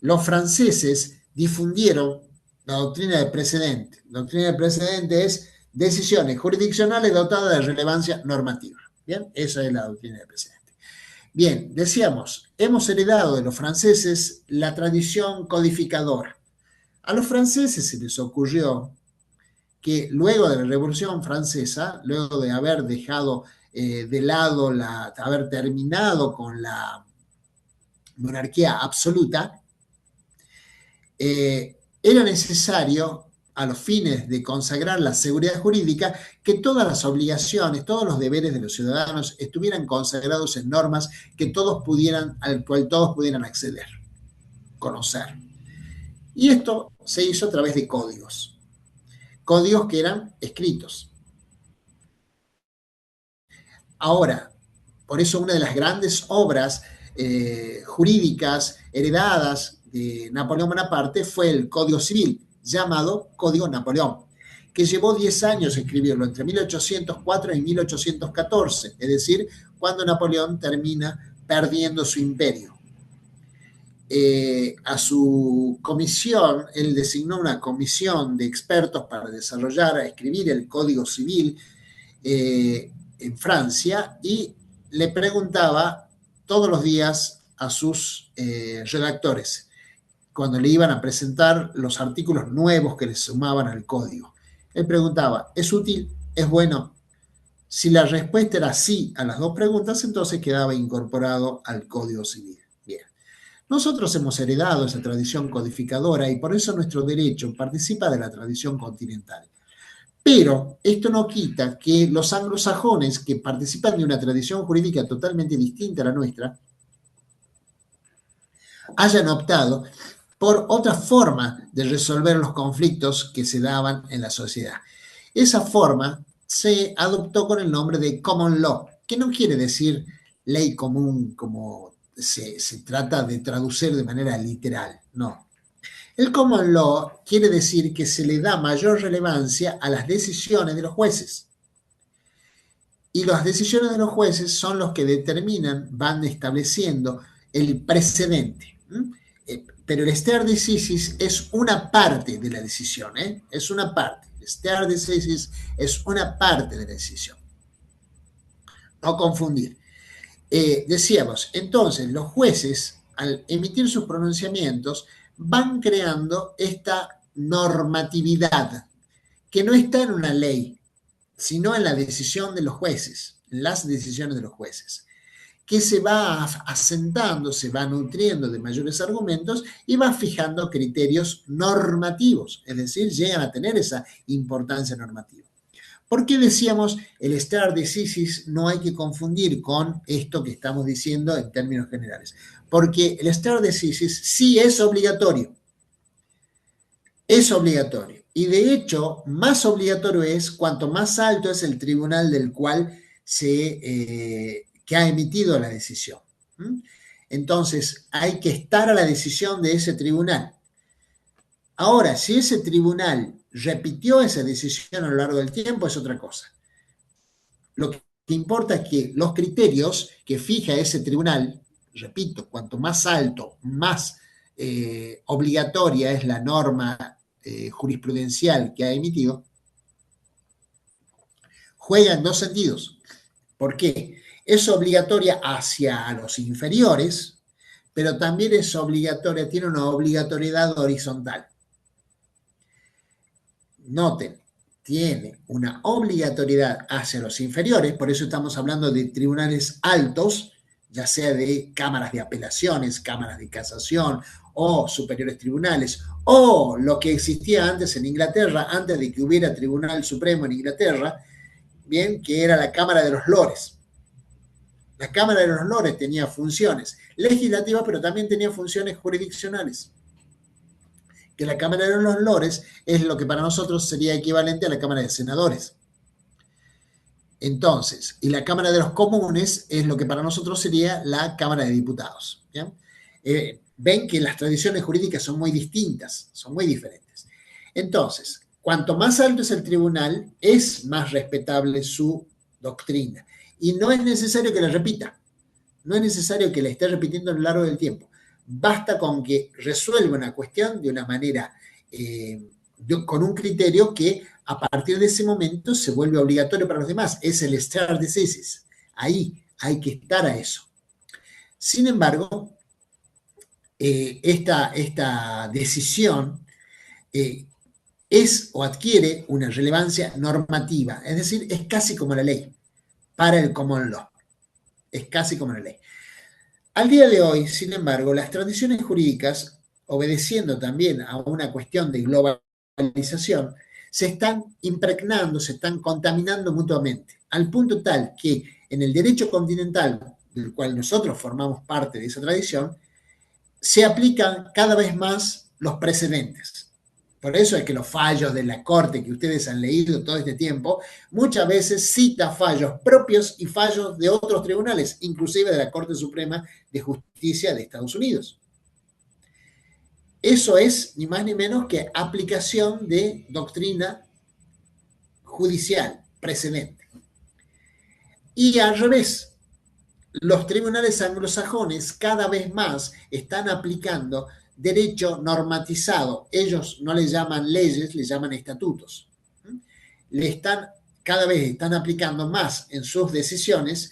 Los franceses difundieron la doctrina del precedente. La doctrina del precedente es decisiones jurisdiccionales dotadas de relevancia normativa. Bien, esa es la doctrina del precedente. Bien, decíamos, hemos heredado de los franceses la tradición codificadora. A los franceses se les ocurrió que luego de la Revolución Francesa, luego de haber dejado de lado, haber terminado con la monarquía absoluta, era necesario, a los fines de consagrar la seguridad jurídica, que todas las obligaciones, todos los deberes de los ciudadanos estuvieran consagrados en normas al cual todos pudieran acceder, conocer. Y esto se hizo a través de códigos que eran escritos. Ahora, por eso una de las grandes obras jurídicas heredadas de Napoleón Bonaparte fue el Código Civil, llamado Código Napoleón, que llevó 10 años escribirlo, entre 1804 y 1814, es decir, cuando Napoleón termina perdiendo su imperio. A su comisión, él designó una comisión de expertos para escribir el Código Civil en Francia, y le preguntaba todos los días a sus redactores, cuando le iban a presentar los artículos nuevos que les sumaban al código. Él preguntaba, ¿es útil? ¿Es bueno? Si la respuesta era sí a las dos preguntas, entonces quedaba incorporado al Código Civil. Bien. Nosotros hemos heredado esa tradición codificadora y por eso nuestro derecho participa de la tradición continental. Pero esto no quita que los anglosajones, que participan de una tradición jurídica totalmente distinta a la nuestra, hayan optado por otra forma de resolver los conflictos que se daban en la sociedad. Esa forma se adoptó con el nombre de common law, que no quiere decir ley común como se trata de traducir de manera literal, no. El common law quiere decir que se le da mayor relevancia a las decisiones de los jueces. Y las decisiones de los jueces son los que determinan, van estableciendo el precedente. Pero el stare decisis es una parte de la decisión, es una parte. El stare decisis es una parte de la decisión. No confundir. Decíamos, entonces los jueces, al emitir sus pronunciamientos, van creando esta normatividad que no está en una ley, sino en la decisión de los jueces, en las decisiones de los jueces, que se va asentando, se va nutriendo de mayores argumentos y va fijando criterios normativos, es decir, llegan a tener esa importancia normativa. ¿Por qué decíamos el stare decisis no hay que confundir con esto que estamos diciendo en términos generales? Porque el stare decisis sí es obligatorio. Es obligatorio. Y de hecho, más obligatorio es cuanto más alto es el tribunal del cual que ha emitido la decisión. Entonces, hay que estar a la decisión de ese tribunal. Ahora, si ese tribunal repitió esa decisión a lo largo del tiempo, es otra cosa. Lo que importa es que los criterios que fija ese tribunal, repito, cuanto más alto, más obligatoria es la norma jurisprudencial que ha emitido, juega en dos sentidos. ¿Por qué? Es obligatoria hacia los inferiores, pero también es obligatoria, tiene una obligatoriedad horizontal. Noten, tiene una obligatoriedad hacia los inferiores, por eso estamos hablando de tribunales altos, ya sea de cámaras de apelaciones, cámaras de casación o superiores tribunales, o lo que existía antes en Inglaterra, antes de que hubiera Tribunal Supremo en Inglaterra, bien, que era la Cámara de los Lores. La Cámara de los Lores tenía funciones legislativas, pero también tenía funciones jurisdiccionales. Que la Cámara de los Lores es lo que para nosotros sería equivalente a la Cámara de Senadores. Entonces, y la Cámara de los Comunes es lo que para nosotros sería la Cámara de Diputados. Ven que las tradiciones jurídicas son muy distintas, son muy diferentes. Entonces, cuanto más alto es el tribunal, es más respetable su doctrina. Y no es necesario que la repita, no es necesario que la esté repitiendo a lo largo del tiempo. Basta con que resuelva una cuestión de una manera, con un criterio que a partir de ese momento se vuelve obligatorio para los demás. Es el stare decisis. Ahí hay que estar a eso. Sin embargo, esta decisión es o adquiere una relevancia normativa, es decir, es casi como la ley para el common law. Es casi como la ley. Al día de hoy, sin embargo, las tradiciones jurídicas, obedeciendo también a una cuestión de globalización, se están impregnando, se están contaminando mutuamente, al punto tal que en el derecho continental, del cual nosotros formamos parte de esa tradición, se aplican cada vez más los precedentes. Por eso es que los fallos de la Corte que ustedes han leído todo este tiempo, muchas veces cita fallos propios y fallos de otros tribunales, inclusive de la Corte Suprema de Justicia de Estados Unidos. Eso es ni más ni menos que aplicación de doctrina judicial precedente. Y al revés, los tribunales anglosajones cada vez más están aplicando derecho normatizado. Ellos no le llaman leyes, le llaman estatutos. Cada vez están aplicando más en sus decisiones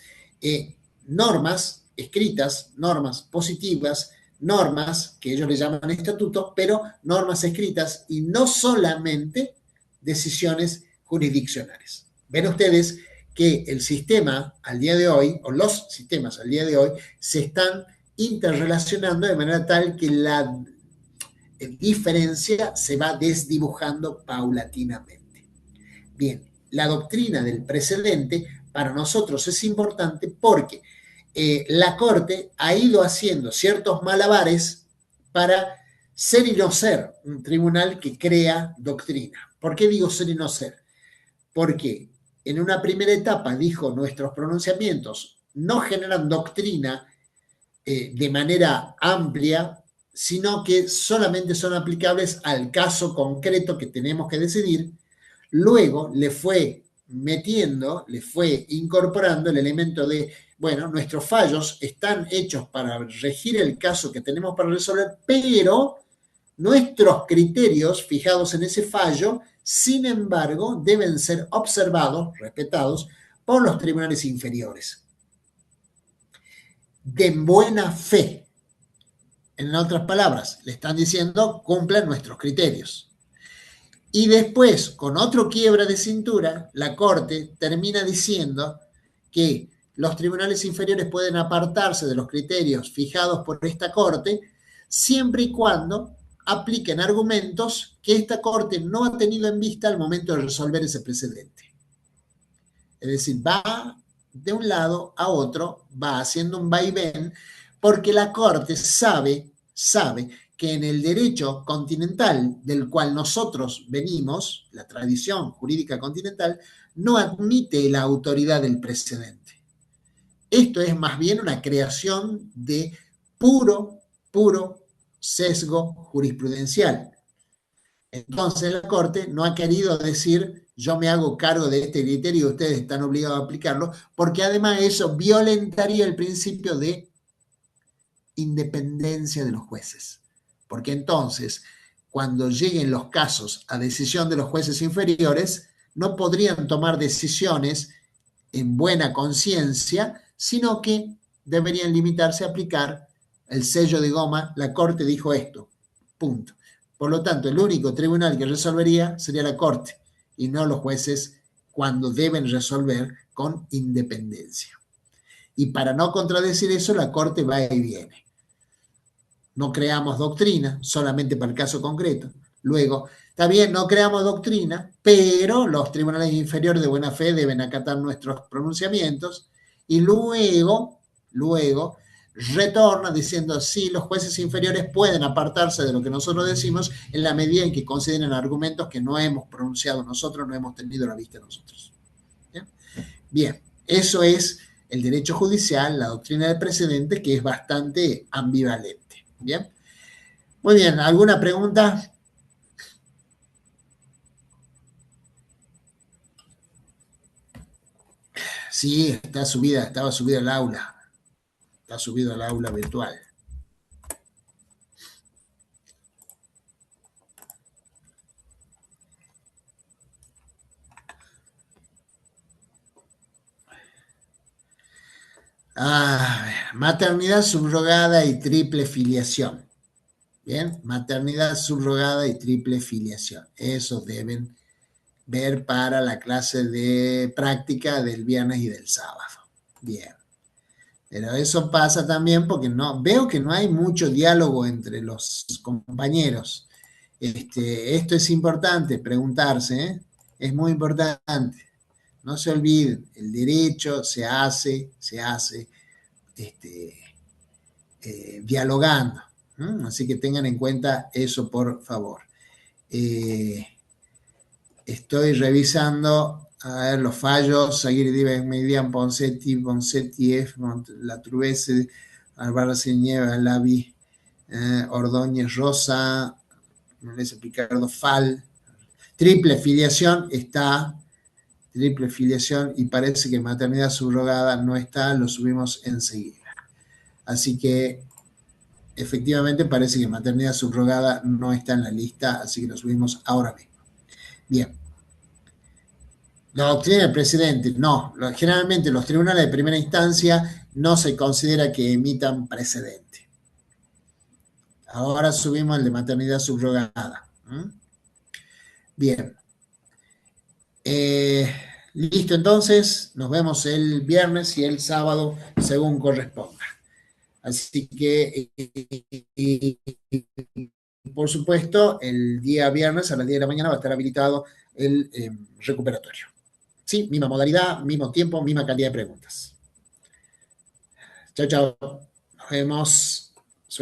normas escritas, normas positivas, normas que ellos le llaman estatutos, pero normas escritas y no solamente decisiones jurisdiccionales. Ven ustedes que el sistema al día de hoy, o los sistemas al día de hoy, se están interrelacionando de manera tal que la diferencia se va desdibujando paulatinamente. Bien, la doctrina del precedente para nosotros es importante porque la Corte ha ido haciendo ciertos malabares para ser y no ser un tribunal que crea doctrina. ¿Por qué digo ser y no ser? Porque en una primera etapa dijo nuestros pronunciamientos no generan doctrina de manera amplia, sino que solamente son aplicables al caso concreto que tenemos que decidir. Luego le fue metiendo, le fue incorporando el elemento de, bueno, nuestros fallos están hechos para regir el caso que tenemos para resolver, pero nuestros criterios fijados en ese fallo, sin embargo, deben ser observados, respetados por los tribunales inferiores. De buena fe. En otras palabras, le están diciendo, cumplan nuestros criterios. Y después, con otro quiebra de cintura, la Corte termina diciendo que los tribunales inferiores pueden apartarse de los criterios fijados por esta Corte siempre y cuando apliquen argumentos que esta Corte no ha tenido en vista al momento de resolver ese precedente. Es decir, va de un lado a otro, va haciendo un vaivén, porque la Corte sabe que en el derecho continental del cual nosotros venimos, la tradición jurídica continental, no admite la autoridad del precedente. Esto es más bien una creación de puro sesgo jurisprudencial. Entonces la Corte no ha querido decir yo me hago cargo de este criterio y ustedes están obligados a aplicarlo, porque además eso violentaría el principio de independencia de los jueces. Porque entonces, cuando lleguen los casos a decisión de los jueces inferiores, no podrían tomar decisiones en buena conciencia, sino que deberían limitarse a aplicar el sello de goma, la Corte dijo esto, punto. Por lo tanto, el único tribunal que resolvería sería la Corte y no los jueces cuando deben resolver con independencia. Y para no contradecir eso, la Corte va y viene. No creamos doctrina solamente para el caso concreto. Luego, está bien, no creamos doctrina, pero los tribunales inferiores de buena fe deben acatar nuestros pronunciamientos y luego retorna diciendo sí, los jueces inferiores pueden apartarse de lo que nosotros decimos en la medida en que consideren argumentos que no hemos pronunciado nosotros, no hemos tenido la vista nosotros. Bien, bien, eso es el derecho judicial, la doctrina del precedente, que es bastante ambivalente. Bien, muy bien, ¿alguna pregunta? Sí, estaba subida al aula, está subido al aula virtual. Maternidad subrogada y triple filiación. Bien, maternidad subrogada y triple filiación. Eso deben ver para la clase de práctica del viernes y del sábado. Bien. Pero eso pasa también porque veo que no hay mucho diálogo entre los compañeros. Esto es importante, preguntarse, ¿eh? Es muy importante. No se olviden, el derecho se hace este, dialogando. Así que tengan en cuenta eso, por favor. Estoy revisando, a ver, los fallos, Aguirre, Dives, Median, Poncetti, F, La Truvese, Álvaro Nieva, Lavi, Ordóñez, Rosa, Picardo, Fal. Triple filiación está, triple filiación, y parece que maternidad subrogada no está, lo subimos enseguida. Así que efectivamente parece que maternidad subrogada no está en la lista, así que lo subimos ahora mismo. Bien. La doctrina del presidente, no. Generalmente los tribunales de primera instancia no se considera que emitan precedente. Ahora subimos el de maternidad subrogada. Bien. Listo, entonces. Nos vemos el viernes y el sábado según corresponda. Así que, por supuesto, el día viernes a las 10 de la mañana va a estar habilitado el recuperatorio. Sí, misma modalidad, mismo tiempo, misma cantidad de preguntas. Chao, chao. Nos vemos.